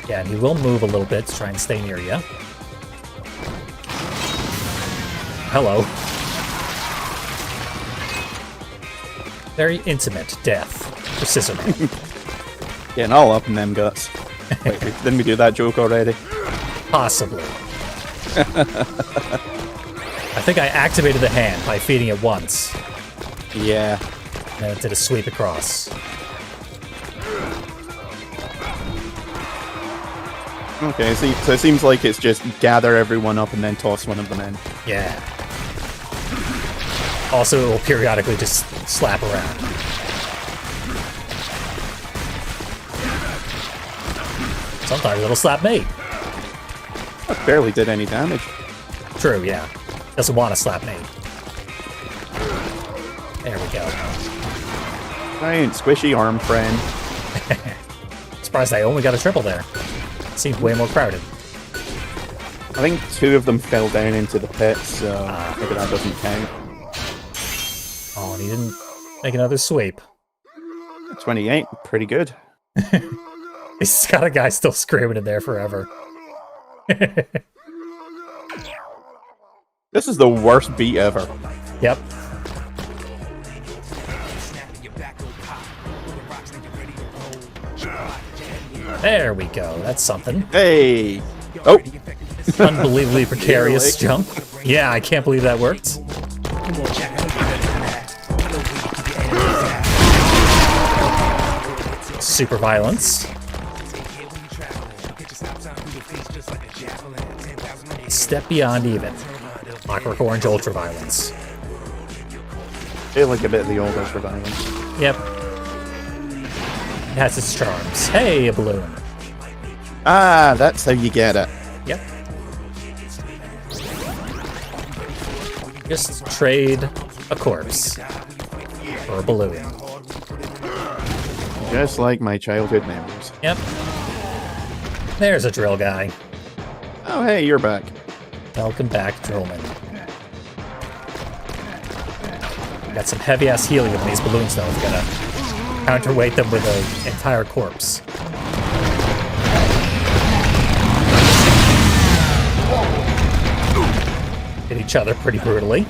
Yeah, and he will move a little bit to try and stay near you. Hello. Very intimate death for Scissorman. Getting all up in them guts. Wait, didn't we do that joke already? Possibly. I think I activated the hand by feeding it once. Yeah. And then it did a sweep across. Okay, so it seems like it's just gather everyone up and then toss one of them in. Yeah. Also, it will periodically just slap around. Sometimes it'll slap me. That barely did any damage. True, yeah. Doesn't want to slap me. There we go. Giant squishy arm friend. Surprised I only got a triple there. Seemed way more crowded. I think 2 of them fell down into the pit, so maybe that doesn't count. Oh, and he didn't make another sweep. 28, pretty good. He's got a guy still screaming in there forever. This is the worst beat ever. Yep. There we go. That's something. Hey! Oh! Unbelievably precarious jump. Yeah, I can't believe that worked. Super violence. Step beyond even. Clockwork Orange Ultra Violence. Feel like a bit of the old Ultra Violence. Yep. It has its charms. Hey, a balloon. Ah, that's how you get it. Yep. Just trade a corpse for a balloon. Just like my childhood memories. Yep. There's a drill guy. Oh, hey, you're back. Welcome back, Drillman. Got some heavy-ass helium in these balloons, though. We've got to counterweight them with an entire corpse. Hit each other pretty brutally.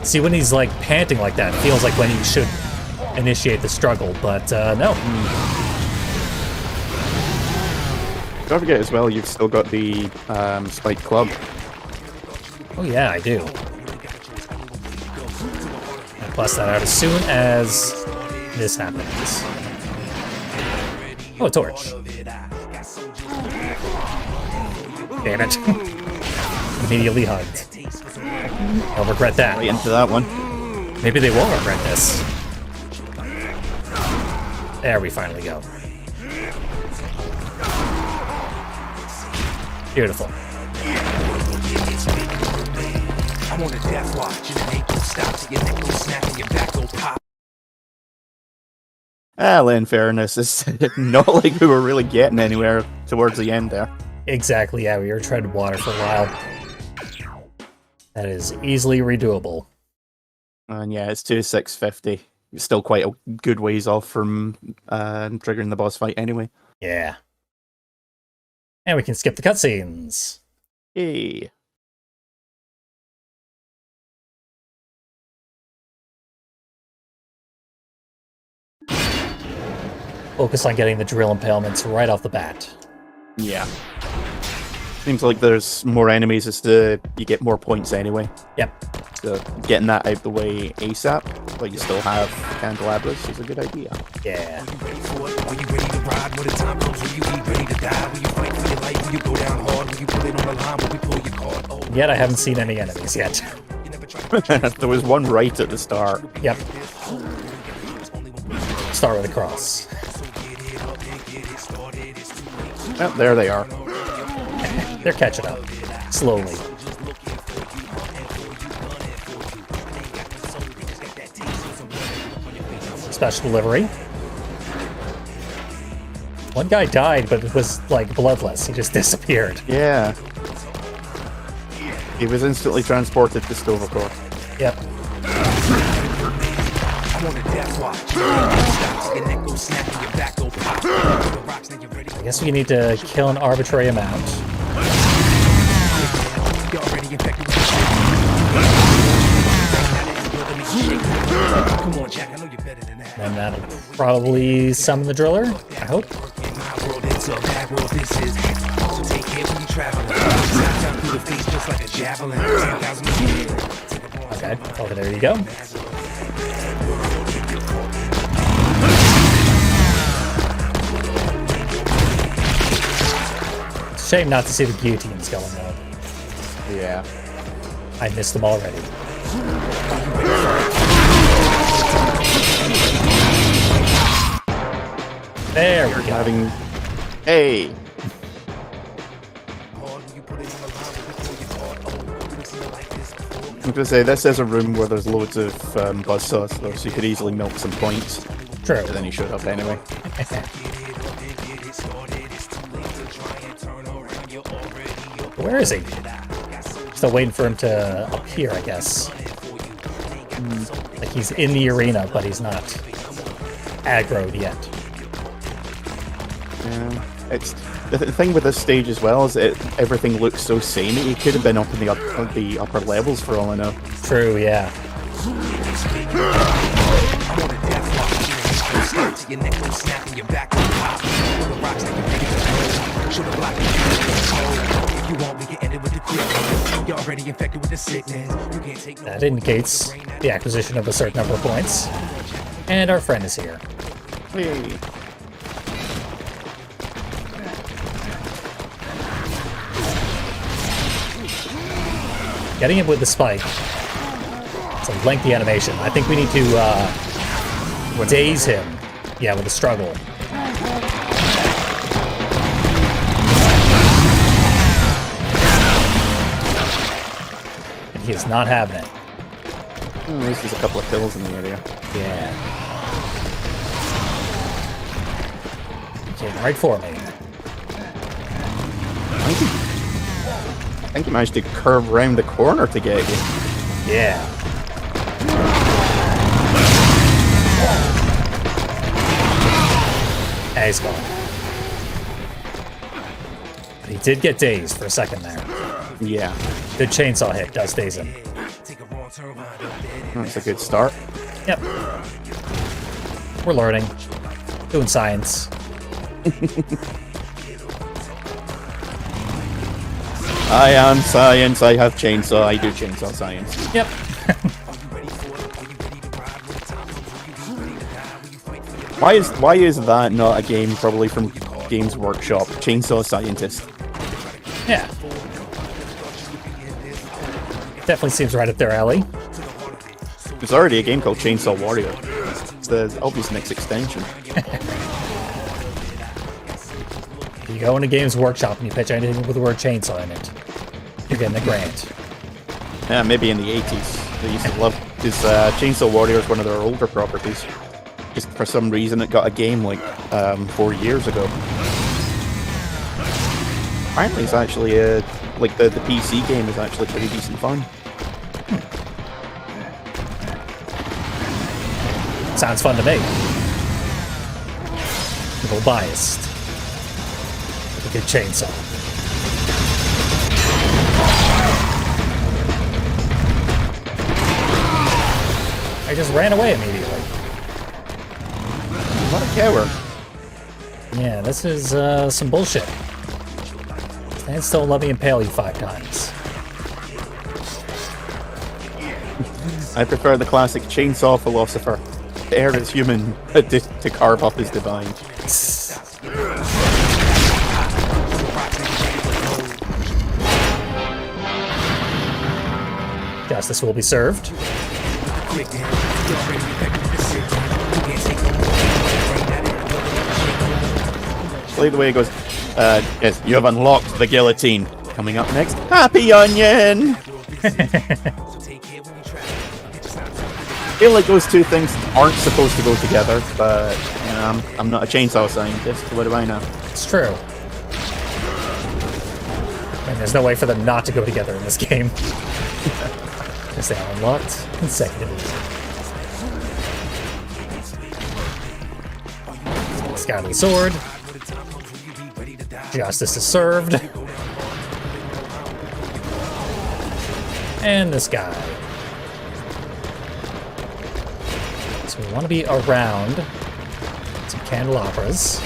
See, when he's like panting like that, it feels like when he should initiate the struggle, but no. Don't forget as well, you've still got the spiked club. Oh yeah, I do. I'll bust that out as soon as this happens. Oh, a torch. Damn it. Immediately hugged. I'll regret that. Right into that one. Maybe they won't regret this. There we finally go. Beautiful. I'm on a death watch, and it ain't gonna stop till your neck goes snap and your back go pop. Well, in fairness, it's not like we were really getting anywhere towards the end there. Exactly, yeah, we were treading water for a while. That is easily redoable. And yeah, it's 2,650. It's still quite a good ways off from triggering the boss fight anyway. Yeah. And we can skip the cutscenes. Hey. Focus on getting the drill impalements right off the bat. Yeah. Seems like there's more enemies as to you get more points anyway. Yep. So getting that out the way ASAP, but you still have candelabras is a good idea. Yeah. Are you ready to ride when the time comes? Will you be ready to die? Will you fight for your life? Will you go down hard? Will you put it on the line? Will we pull your card? Oh. Yet I haven't seen any enemies yet. There was one right at the start. Yep. Start with a cross. Oh, there they are. They're catching up. Slowly. Special delivery. One guy died, but it was, like, bloodless. He just disappeared. Yeah. He was instantly transported to Stovercore. Yep. I'm on a death watch. Stop, your neck go snap and your back go pop. The rocks, now you're ready. I guess we need to kill an arbitrary amount. You're already infected with the shit. Come on, Jack, I know you're better than that. And that'll probably summon the driller, I hope. In my world, it's a bad world, this is. So take care when you travel. Snap down through the face just like a javelin. 10,000 a year. Okay, over there you go. Shame not to see the guillotines going on. Yeah. I missed them already. There we go. Having... Hey! I was going to say, this is a room where there's loads of buzzsaws, though, so you could easily milk some points. True. But then he showed up anyway. Where is he? Still waiting for him to appear, I guess. Like he's in the arena, but he's not aggroed yet. Yeah. It's the thing with this stage as well is everything looks so samey. He could have been up in the upper levels for all I know. True, yeah. That indicates the acquisition of a certain number of points. And our friend is here. Hey. Getting it with the spike. It's a lengthy animation. I think we need to daze him. Yeah, with the struggle. And he is not having it. At least there's a couple of kills in the area. Yeah. He came right for me. I think he managed to curve around the corner to get you. Yeah. And he's gone. But he did get dazed for a second there. Yeah. Good chainsaw hit does daze him. Take a wrong turn, wind up dead. That's a good start. Yep. We're learning. Doing science. I am science. I have chainsaw. I do chainsaw science. Yep. Why is that not a game probably from Games Workshop? Chainsaw Scientist. Yeah. Definitely seems right up their alley. There's already a game called Chainsaw Warrior. It's the obvious next extension. If you go into Games Workshop and you pitch anything with the word chainsaw in it, you're getting a grant. Yeah, maybe in the 80s. They used to love this. Chainsaw Warrior is one of their older properties. Just for some reason it got a game like 4 years ago. Apparently it's actually like the PC game is actually pretty decent fun. Sounds fun to me. A little biased. With a good chainsaw. I just ran away immediately. What a coward. Yeah, this is some bullshit. Stand still and let me impale you 5 times. I prefer the classic chainsaw philosopher. The air is human, to carve up is divine. Justice will be served. Play the way it goes. Yes, you have unlocked the guillotine. Coming up next, Happy Onion! I feel like those two things aren't supposed to go together, but you know, I'm not a chainsaw scientist, so what do I know? It's true. And there's no way for them not to go together in this game. Because they are unlocked consecutively. Scoutly sword. Justice is served. And this guy. So we want to be around some candelabras.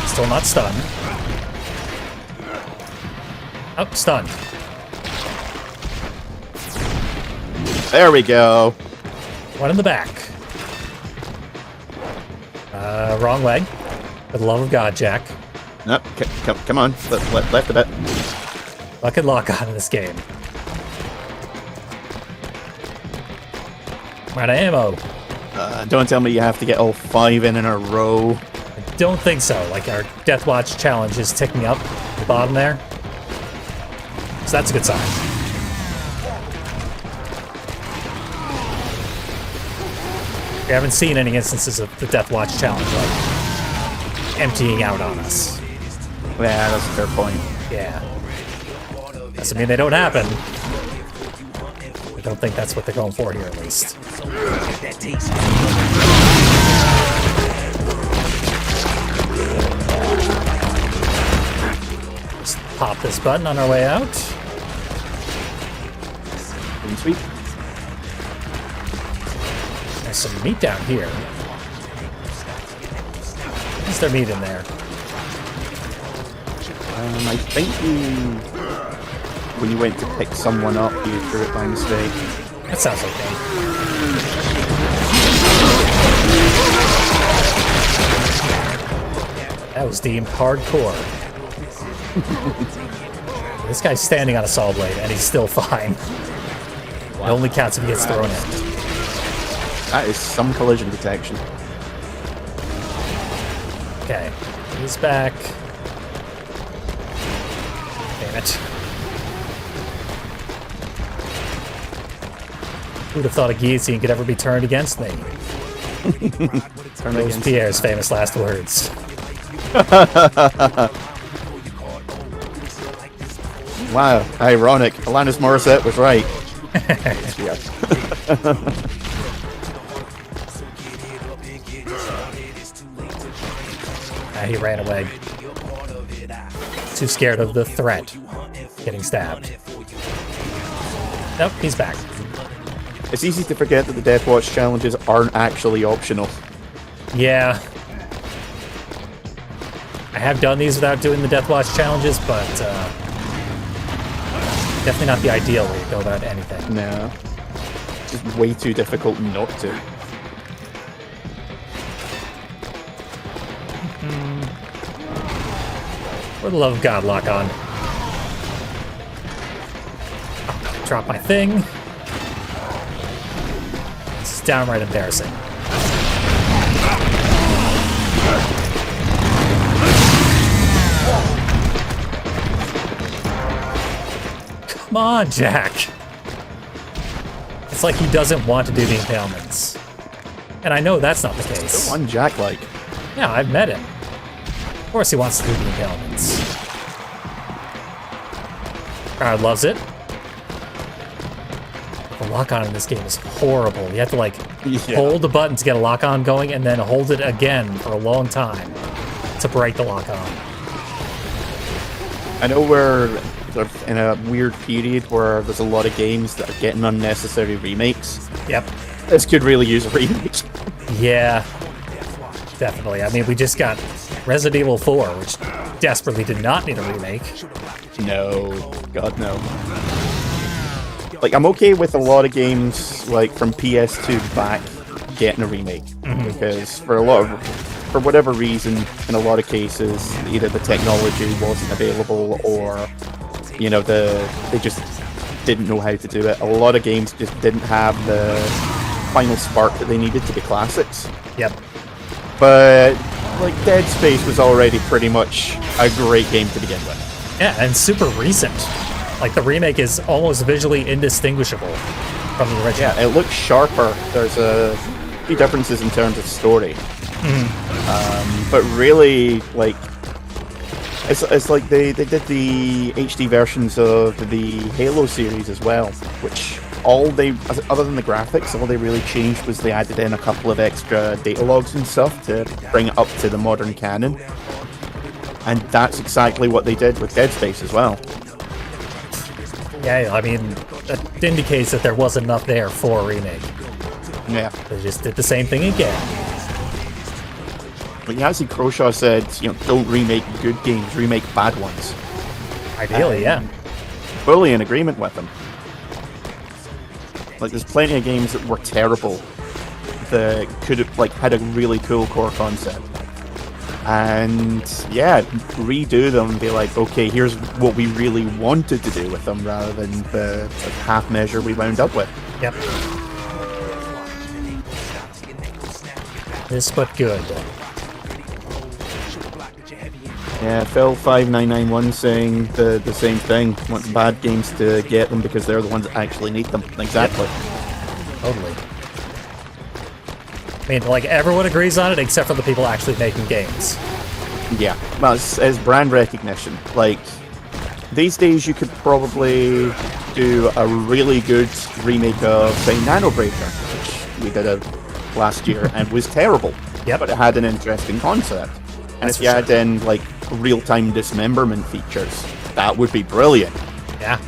Still not stunned. Oh, stunned. There we go. One in the back. Wrong leg. For the love of God, Jack. Nope, come on, left a bit. Luck and lock on in this game. I'm out of ammo. Don't tell me you have to get all 5 in a row. I don't think so. Like, our Death Watch challenge is ticking up at the bottom there. So that's a good sign. We haven't seen any instances of the Death Watch challenge, like, emptying out on us. Yeah, that's a fair point. Yeah. Doesn't mean they don't happen. I don't think that's what they're going for here, at least. Just pop this button on our way out. Sweet. There's some meat down here. Is there meat in there? I think when you went to pick someone up, you threw it by mistake. That sounds okay. That was deemed hardcore. This guy's standing on a saw blade, and he's still fine. It only counts if he gets thrown in. That is some collision detection. Okay, he's back. Damn it. Who'd have thought a guillotine could ever be turned against me? Those Pierre's famous last words. Wow, ironic. Alanis Morissette was right. Yeah. He ran away. Too scared of the threat. Getting stabbed. Nope, he's back. It's easy to forget that the Death Watch challenges aren't actually optional. Yeah. I have done these without doing the Death Watch challenges, but definitely not the ideal way to go about anything. No. It's just way too difficult not to. For the love of God, lock on. Drop my thing. This is downright embarrassing. Come on, Jack. It's like he doesn't want to do the impalements. And I know that's not the case. Still on Jack like. Yeah, I've met him. Of course he wants to do the impalements. Crowd loves it. The lock-on in this game is horrible. You have to, like, hold the button to get a lock-on going and then hold it again for a long time to break the lock-on. I know we're sort of in a weird period where there's a lot of games that are getting unnecessary remakes. Yep. This could really use a remake. Yeah. Definitely. I mean, we just got Resident Evil 4, which desperately did not need a remake. No. God, no. Like, I'm okay with a lot of games, like, from PS2 back getting a remake. Because for whatever reason, in a lot of cases, either the technology wasn't available or, you know, they just didn't know how to do it. A lot of games just didn't have the final spark that they needed to be classics. Yep. But, like, Dead Space was already pretty much a great game to begin with. Yeah, and super recent. Like, the remake is almost visually indistinguishable from the original. Yeah, it looks sharper. There's a few differences in terms of story. But really, like, it's like they did the HD versions of the Halo series as well, which other than the graphics, all they really changed was they added in a couple of extra data logs and stuff to bring it up to the modern canon. And that's exactly what they did with Dead Space as well. Yeah, I mean, that indicates that there was enough there for a remake. Yeah. They just did the same thing again. But Yazi Croshaw said, you know, don't remake good games, remake bad ones. Ideally, yeah. Fully in agreement with him. Like, there's plenty of games that were terrible that could have, like, had a really cool core concept. And, yeah, redo them and be like, okay, here's what we really wanted to do with them rather than the half measure we wound up with. Yep. This but good. Yeah, Phil5991 saying the same thing. Want bad games to get them because they're the ones that actually need them. Exactly. Yep. Totally. I mean, like, everyone agrees on it except for the people actually making games. Yeah. Well, it's brand recognition. Like, these days you could probably do a really good remake of, say, Nanobreaker, which we did last year and was terrible. Yep. But it had an interesting concept. And That's if you for add sure. in, like, real-time dismemberment features, that would be brilliant. Yeah.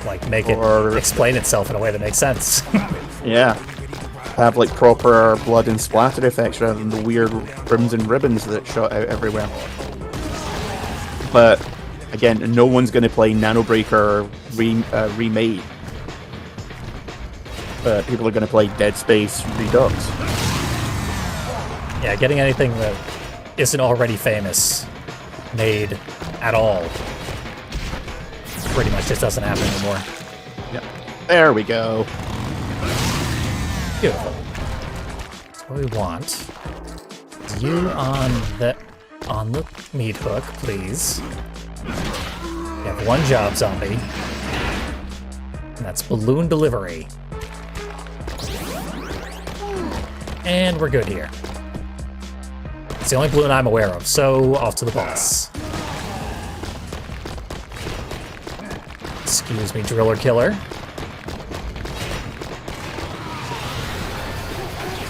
Like, make it explain itself in a way that makes sense. Yeah. Have, like, proper blood and splatter effects rather than the weird rims and ribbons that shot out everywhere. But, again, no one's going to play Nanobreaker remade. But people are going to play Dead Space Redux. Yeah, getting anything that isn't already famous made at all pretty much just doesn't happen anymore. Yep. There we go. Beautiful. So what we want is you on the meat hook, please. You have one job, zombie. And that's balloon delivery. And we're good here. It's the only balloon I'm aware of, so off to the boss. Excuse me, driller killer.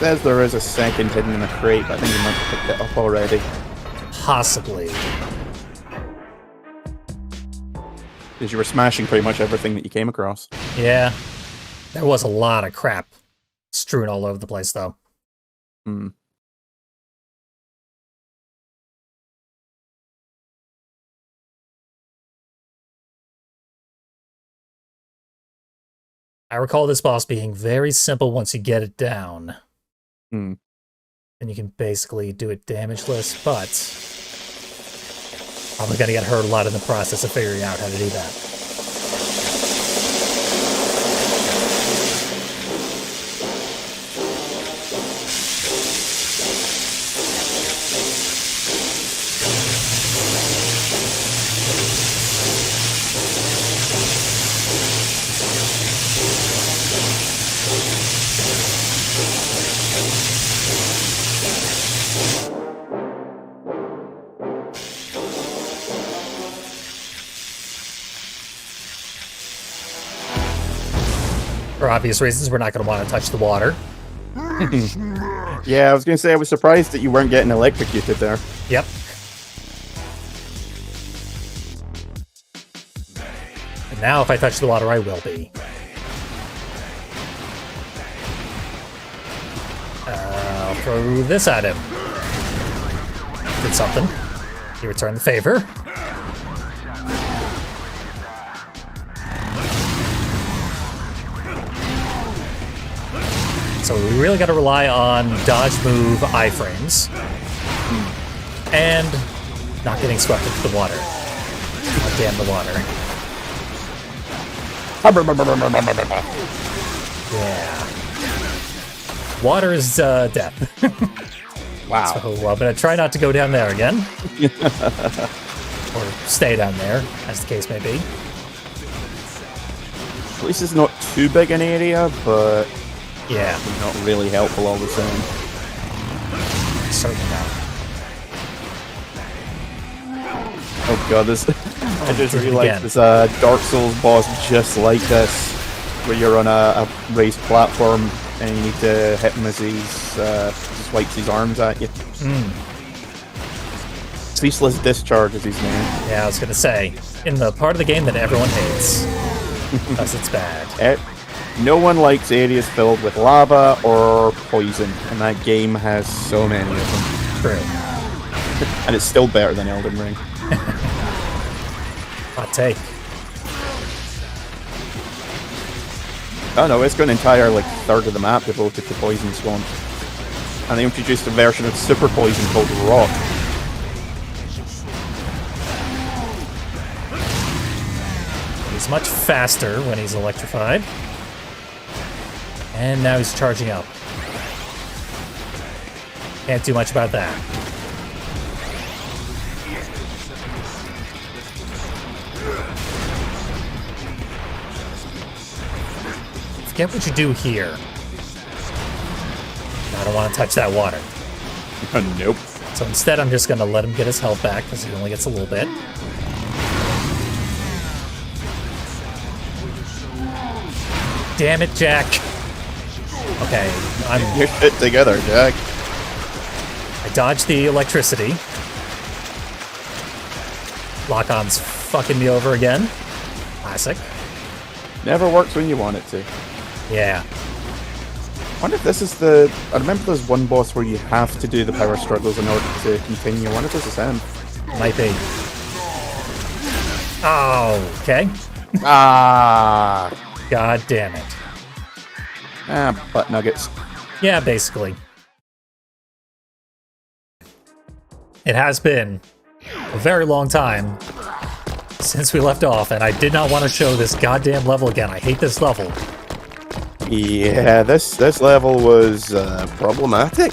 says there is a second hidden in a crate, but I think you might have picked it up already. Possibly. Because you were smashing pretty much everything that you came across. Yeah. There was a lot of crap strewn all over the place, though. Hmm. I recall this boss being very simple once you get it down. Hmm. And you can basically do it damageless, but I'm gonna get hurt a lot in the process of figuring out how to do that. For obvious reasons, we're not going to want to touch the water. Yeah, I was going to say I was surprised that you weren't getting electrocuted there. Yep. And now if I touch the water, I will be. I'll throw this at him. Did something. He returned the favor. So we really got to rely on dodge, move, iframes, and not getting swept into the water. Oh, damn the water. Yeah. Water is death. Wow. So I'm going to try not to go down there again. Or stay down there, as the case may be. At least it's not too big an area, but Yeah, not really helpful all the same. certainly not. Oh god, this... I just did it realized again. there's a Dark Souls boss just like this, where you're on a raised platform and you need to hit him as he's just wipes his arms at you. Ceaseless Discharge is his name. Yeah, I was going to say, in the part of the game that everyone hates, because it's bad. No one likes areas filled with lava or poison, and that game has so many of them. True. And it's still better than Elden Ring. Hot take. Oh no, it's got an entire third of the map devoted to Poison Swamp. And they introduced a version of Super Poison called Rock. He's much faster when he's electrified. And now he's charging up. Can't do much about that. Forget what you do here. I don't want to touch that water. Nope. So instead, I'm just going to let him get his health back, because he only gets a little bit. Damn it, Jack. Okay, I'm... Your shit together, Jack. I dodged the electricity. Lock-on's fucking me over again. Classic. Never works when you want it to. Yeah. I wonder if this is the... I remember there's one boss where you have to do the power struggles in order to continue. I wonder if this is him. Might be. Oh, okay. Ah! God damn it. Butt nuggets. Yeah, basically. It has been a very long time since we left off, and I did not want to show this goddamn level again. I hate this level. Yeah, this level was problematic.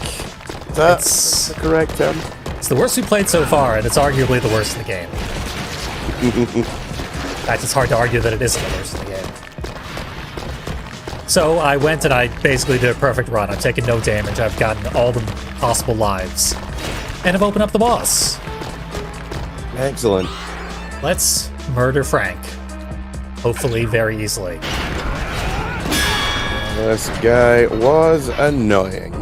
That's the correct term. It's the worst we played so far, and it's arguably the worst in the game. In fact, it's hard to argue that it isn't the worst in the game. So I went and I basically did a perfect run. I've taken no damage. I've gotten all the possible lives. And I've opened up the boss. Excellent. Let's murder Frank. Hopefully very easily. This guy was annoying.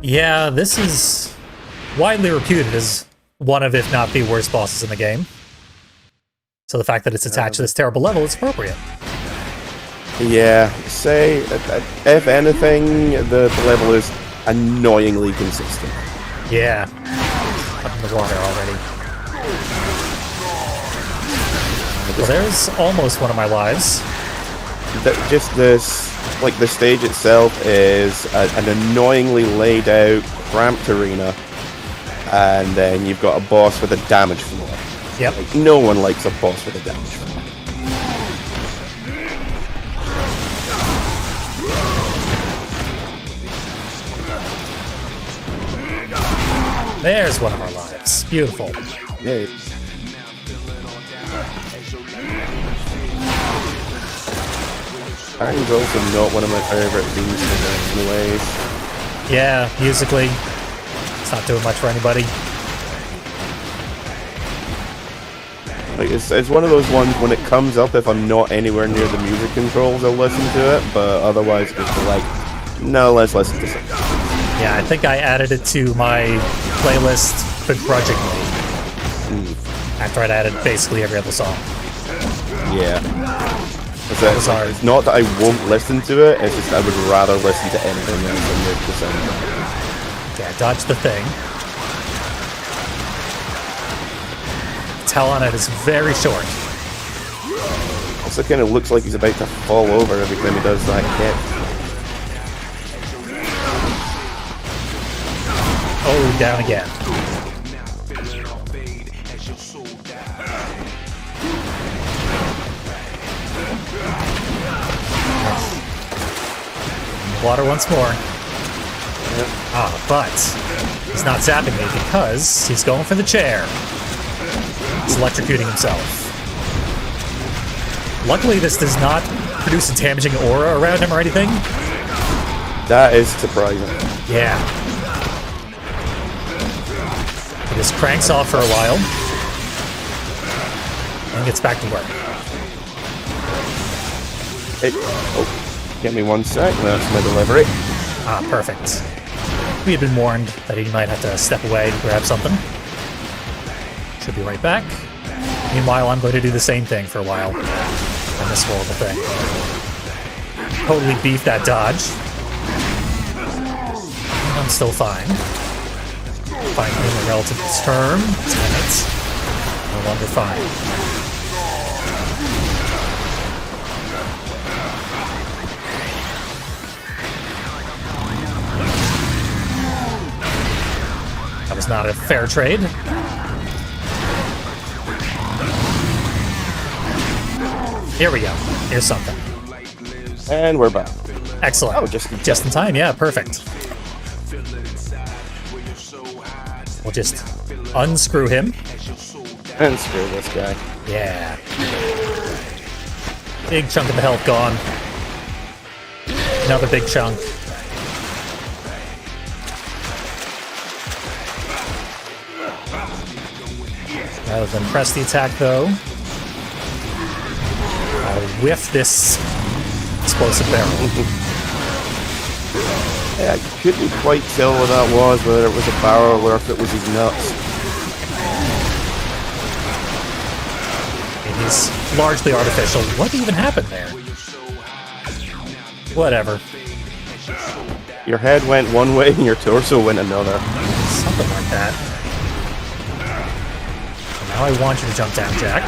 Yeah, this is widely reputed as one of, if not the worst bosses in the game. So the fact that it's attached to this terrible level is appropriate. Yeah, say, if anything, the level is annoyingly consistent. Yeah. Up in the water already. Well, there's almost one of my lives. Just this, like, the stage itself is an annoyingly laid out, cramped arena, and then you've got a boss with a damage floor. Yep. Like, no one likes a boss with a damage floor. There's one of our lives. Beautiful. Yay. Iron's also not one of my favorite themes anyways. Yeah, musically, it's not doing much for anybody. Like, it's one of those ones, when it comes up, if I'm not anywhere near the music controls, I'll listen to it, but otherwise, it's like, no, let's listen to something. Yeah, I think I added it to my playlist begrudgingly. After I'd added basically every other song. Yeah. It's not that I won't listen to it, it's just I would rather listen to anything else than the soundtrack. Yeah, dodge the thing. Tell on it is very short. Also kind of looks like he's about to fall over every time he does that kick. Oh, down again. Water once more. But he's not zapping me because he's going for the chair. He's electrocuting himself. Luckily, this does not produce a damaging aura around him or anything. That is surprising. Yeah. He just cranks off for a while and gets back to work. Give me 1 sec, that's my delivery. Perfect. We had been warned that he might have to step away to grab something. Should be right back. Meanwhile, I'm going to do the same thing for a while on this horrible thing. Totally beef that dodge. I'm still fine. Fine in a relative term. 10 minutes. No longer fine. That was not a fair trade. Here we go. Here's something. And we're back. Excellent. Oh, just in time. Yeah, perfect. We'll just unscrew him. And screw this guy. Yeah. Big chunk of the health gone. Another big chunk. Rather than press the attack, though, I'll whiff this explosive barrel. Yeah, I couldn't quite tell what that was, whether it was a barrel or if it was his nuts. It is largely artificial. What even happened there? Whatever. Your head went one way and your torso went another. Something like that. Now I want you to jump down, Jack.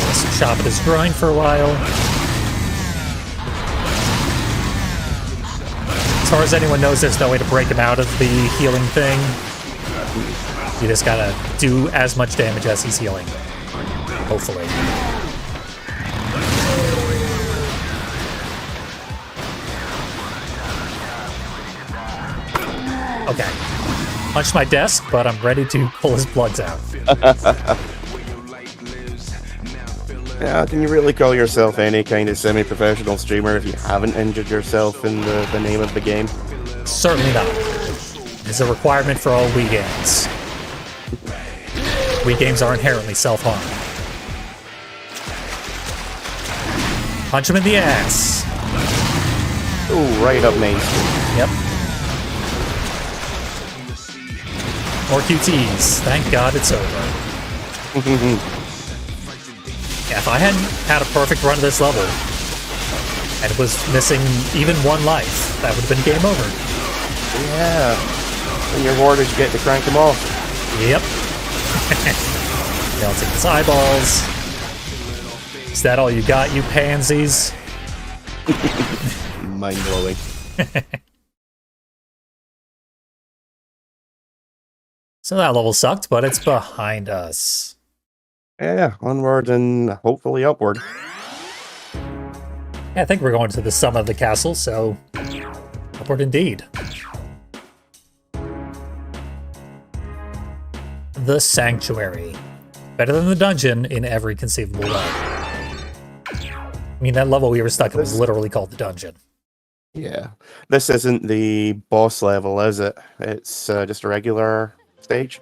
Let's chop at his groin for a while. As far as anyone knows, there's no way to break him out of the healing thing. You just gotta do as much damage as he's healing. Hopefully. Okay. Punched my desk, but I'm ready to pull his plugs out. Yeah, can you really call yourself any kind of semi-professional streamer if you haven't injured yourself in the name of the game? Certainly not. It's a requirement for all Wii games. Wii games are inherently self-harm. Punch him in the ass. Oh, right up Main Street. Yep. More QTs. Thank God it's over. Yeah, if I hadn't had a perfect run of this level, and was missing even one life, that would have been game over. Yeah. And your warders get to crank them off. Yep. Melting his eyeballs. Is that all you got, you pansies? Mind-blowing. So that level sucked, but it's behind us. Yeah, onward and hopefully upward. Yeah, I think we're going to the summit of the castle, so upward indeed. The Sanctuary. Better than the dungeon in every conceivable way. I mean, that level we were stuck in was literally called the dungeon. Yeah. This isn't the boss level, is it? It's just a regular stage?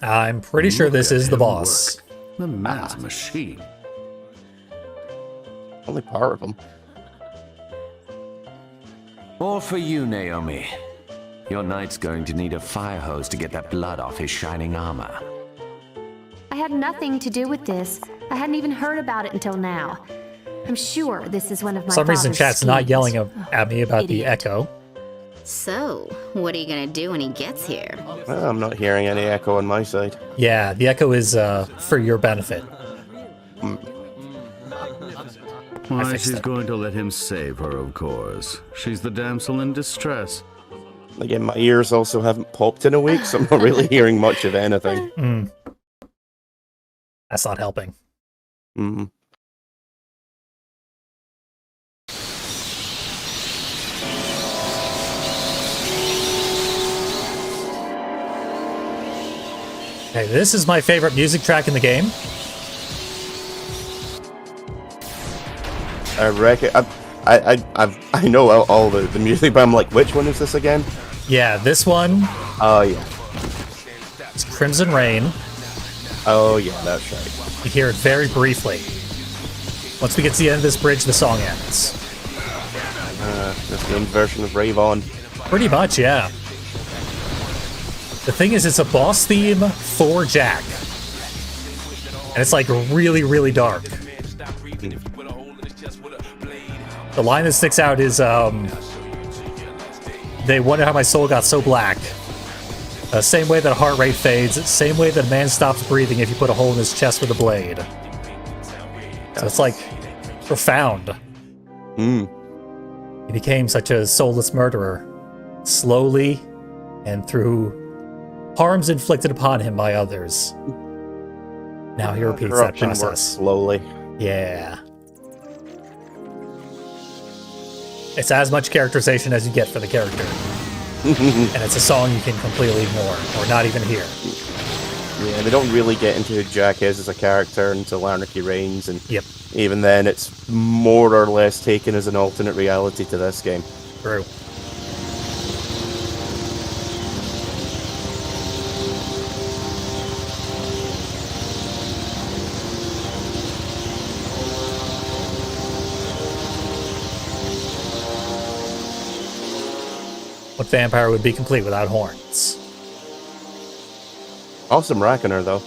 I'm pretty sure this is the boss. The man's machine. Only part of them. All for you, Naomi. Your knight's going to need a fire hose to get that blood off his shining armor. I had nothing to do with this. I hadn't even heard about it until now. I'm sure this is one of my For some reason, father's chat's not schemes. yelling at me about the Idiot. echo. So, what are you gonna do when he gets here? Well, I'm not hearing any echo on my side. Yeah, the echo is for your benefit. Why, fixed she's it. going to let him save her, of course. She's the damsel in distress. Again, my ears also haven't popped in a week, so I'm not really hearing much of anything. That's not helping. Mm. Okay, this is my favorite music track in the game. I reckon I know all the music, but I'm like, which one is this again? Yeah, this one Oh yeah, is Crimson Rain. oh yeah, that's right. You hear it very briefly. Once we get to the end of this bridge, the song ends. Just the version of Rave On. Pretty much, yeah. The thing is, it's a boss theme for Jack. And it's like really, really dark. The line that sticks out is, they wonder how my soul got so black. Same way that heart rate fades, same way that a man stops breathing if you put a hole in his chest with a blade. So it's like profound. He became such a soulless murderer, slowly and through harms inflicted upon him by others. Now he repeats that Corruption works process. slowly. Yeah. It's as much characterization as you get for the character. And it's a song you can completely ignore, or not even hear. Yeah, they don't really get into who Jack is as a character until Anarchy Reigns, and Yep, even then it's more or less taken as an alternate reality to this game. true. What vampire would be complete without horns? Awesome Reckoner, though.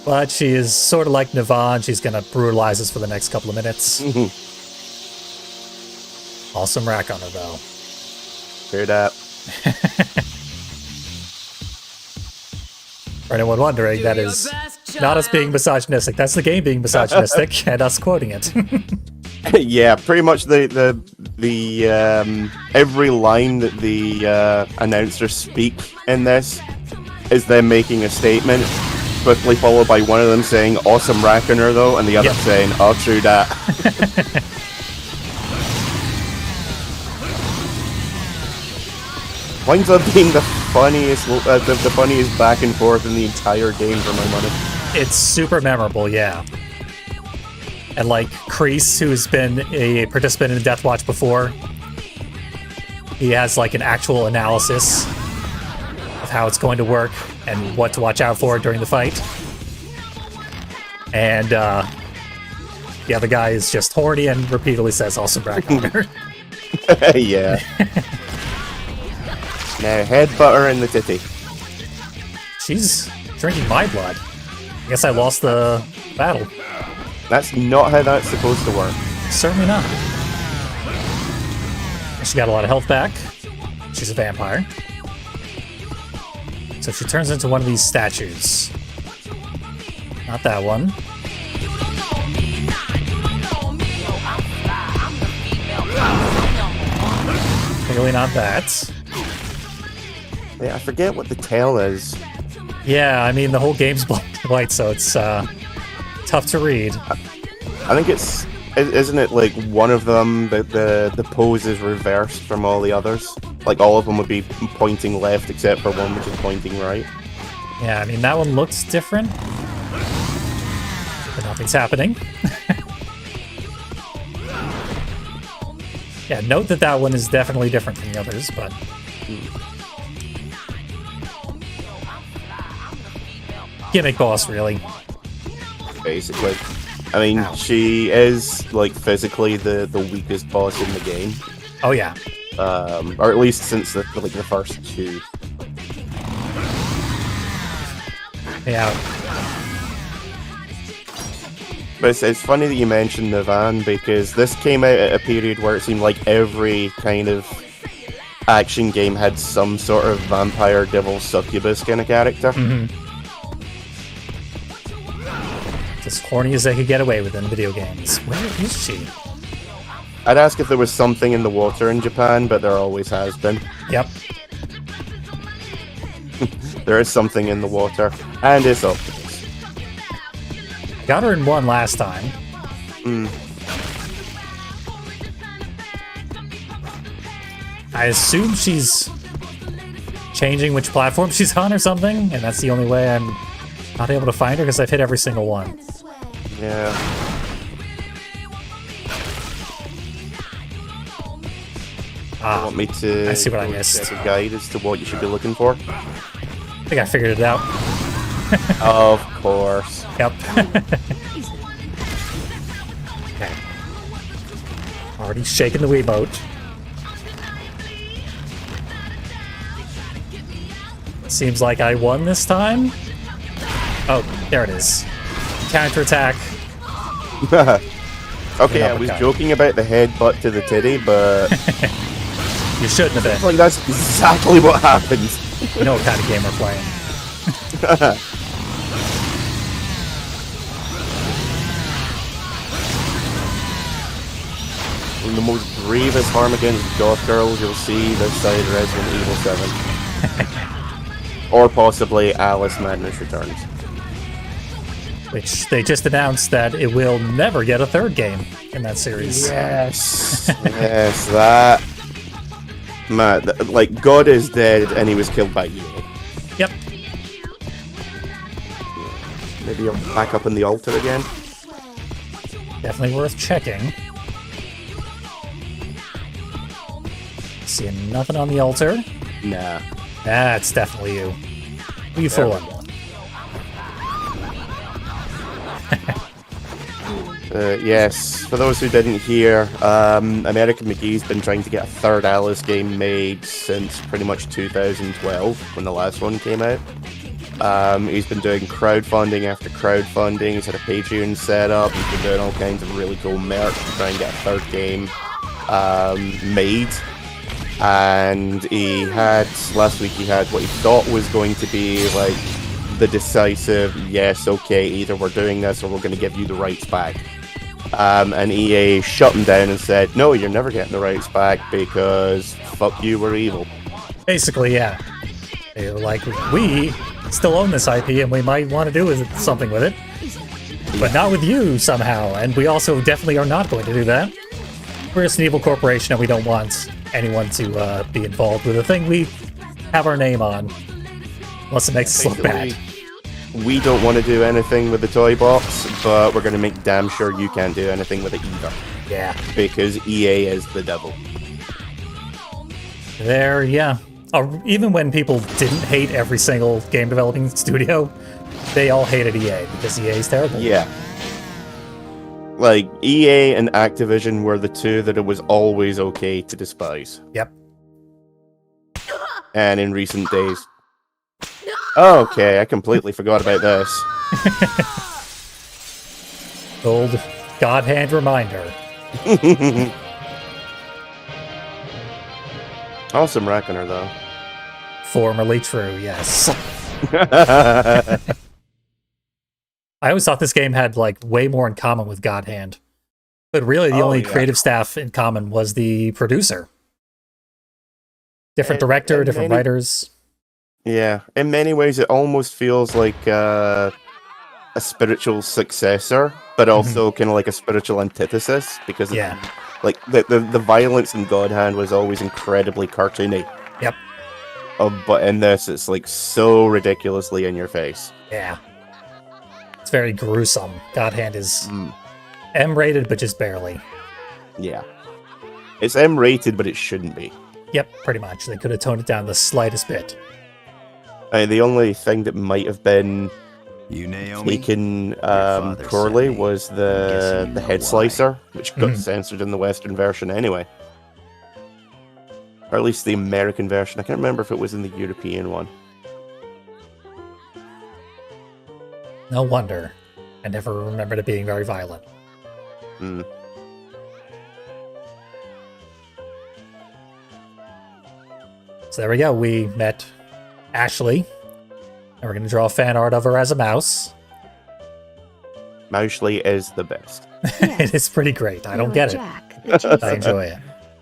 But she is sort of like Navon. She's going to brutalize us for the next couple of minutes. Awesome rack on her, though. Hear that? For anyone wondering, that is not us being misogynistic. That's the game being misogynistic and us quoting it. Yeah, pretty much the every line that the announcers speak in this is them making a statement, quickly followed by one of them saying "Awesome Reckoner," though, and the other Yep. saying "Oh, true that." Winds up being the funniest, the funniest back and forth in the entire game for my money. It's super memorable, yeah. And like Kreese, who's been a participant in Deathwatch before, he has like an actual analysis of how it's going to work and what to watch out for during the fight. And The other guy is just horny and repeatedly says awesome brag on her. Yeah. Now, headbutt her in the titty. She's drinking my blood. I guess I lost the battle. That's not how that's supposed to work. Certainly not. She got a lot of health back. She's a vampire. So she turns into one of these statues. Not that one. Clearly not that. Yeah, I forget what the tail is. Yeah, I mean, the whole game's black and white, so it's tough to read. I think it's... Isn't it like one of them, the pose is reversed from all the others? Like all of them would be pointing left except for one which is pointing right. Yeah, I mean, that one looks different. But nothing's happening. Yeah, note that that one is definitely different from the others, but... Gimmick boss, really. Basically. I mean, she is, like, physically the weakest boss in the game. Oh, yeah. Or at least since the first two. Yeah. But it's funny that you mentioned the van, because this came out at a period where it seemed like every kind of action game had some sort of vampire, devil, succubus kind of character. Mm-hmm. As horny as they could get away with in video games. Where is she? I'd ask if there was something in the water in Japan, but there always has been. Yep. There is something in the water, and it's octopus. Got her in one last time. I assume she's changing which platform she's on or something, and that's the only way I'm not able to find her because I've hit every single one. Yeah. Ah, Want me to? I see what I missed. Check a guide as to what you should be looking for. I think I figured it out. Of course. Yep. Okay. Already shaking the Wiimote. Seems like I won this time. Oh, there it is. Counterattack. Okay, I was joking about the headbutt to the titty, but You shouldn't have been. like that's exactly what happened. You know what kind of game we're playing. One of the most grievous harm against goth girls you'll see this side of Resident Evil 7. Or possibly Alice Madness Returns. Which they just announced that it will never get a third game in that series. Yes. Yes, that. Matt, like, God is dead and he was killed by EA. Yep. Maybe you're back up in the altar again? Definitely worth checking. Seeing nothing on the altar. Nah. That's definitely you. Who you fooling? Yes, for those who didn't hear, American McGee's been trying to get a third Alice game made since pretty much 2012, when the last one came out. He's been doing crowdfunding after crowdfunding, he's had a Patreon set up, he's been doing all kinds of really cool merch to try and get a third game made. And last week he had what he thought was going to be like the decisive, yes, okay, either we're doing this or we're going to give you the rights back. And EA shut him down and said, no, you're never getting the rights back because fuck you, we're evil. Basically, yeah. They were like, we still own this IP and we might want to do something with it, but not with you somehow. And we also definitely are not going to do that. We're just an evil corporation and we don't want anyone to be involved with a thing we have our name on. Unless it makes us look bad. We don't want to do anything with the toy box, but we're going to make damn sure you can't do anything with it either. Yeah. Because EA is the devil. There, yeah. Even when people didn't hate every single game developing studio, they all hated EA because EA is terrible. Yeah. Like, EA and Activision were the two that it was always okay to despise. Yep. And in recent days... Okay, I completely forgot about this. Old God Hand reminder. Awesome Reckoner, though. Formerly true, yes. I always thought this game had like way more in common with God Hand. But really the only creative staff in common was the producer. Different director, different writers. Yeah, in many ways it almost feels like a spiritual successor, but also kind of like a spiritual antithesis, because like the violence in God Hand was always incredibly cartoony. Yep. But in this, it's like so ridiculously in your face. Yeah. It's very gruesome. God Hand is M-rated, but just barely. Yeah. It's M-rated, but it shouldn't be. Yep, pretty much. They could have toned it down the slightest bit. The only thing that might have been taken poorly was the head slicer, which got censored in the Western version anyway. Or at least the American version. I can't remember if it was in the European one. No wonder. I never remembered it being very violent. So there we go. We met Ashley. And we're going to draw fan art of her as a mouse. Mousely is the best. It is pretty great. I don't get it. I enjoy it.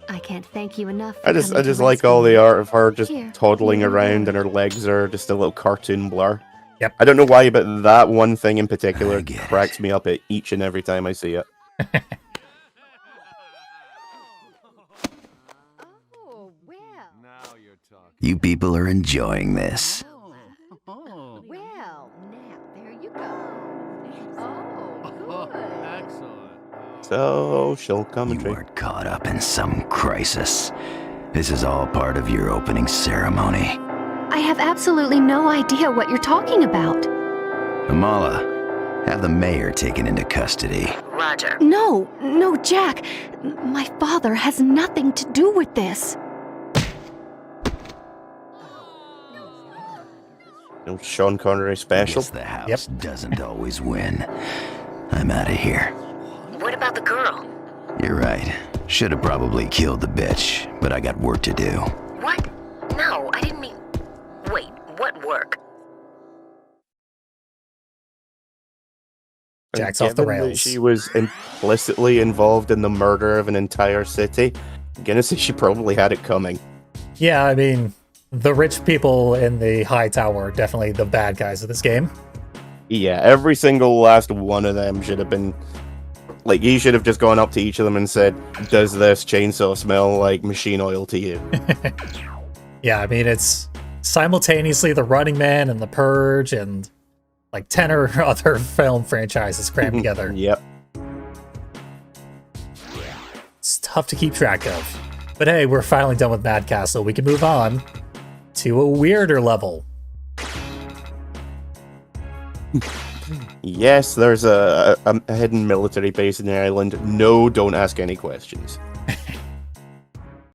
I can't thank you enough. I just like all the art of her just toddling around, and her legs are just a little cartoon blur. Yep. I don't know why, but that one thing in particular cracks me up each and every time I see it. You people are enjoying this. Well, now there you go. Oh, good. Excellent. Social commentary. You weren't caught up in some crisis. This is all part of your opening ceremony. I have absolutely no idea what you're talking about. Amala, have the mayor taken into custody. Roger. No, Jack. My father has nothing to do with this. No Sean Connery special. Guess the house doesn't always win. I'm out of here. What about the girl? You're right. Should have probably killed the bitch, but I got work to do. What? No, I didn't mean... Wait, what work? Jack's off the Given that rails. she was implicitly involved in the murder of an entire city, I'm gonna say she probably had it coming. Yeah, I mean, the rich people in the high tower are definitely the bad guys of this game. Yeah, every single last one of them should have been... Like, you should have just gone up to each of them and said, does this chainsaw smell like machine oil to you? Yeah, I mean, it's simultaneously The Running Man and The Purge and like 10 or other film franchises crammed together. Yep. It's tough to keep track of. But hey, we're finally done with Mad Castle. We can move on to a weirder level. Yes, there's a hidden military base in the island. No, don't ask any questions.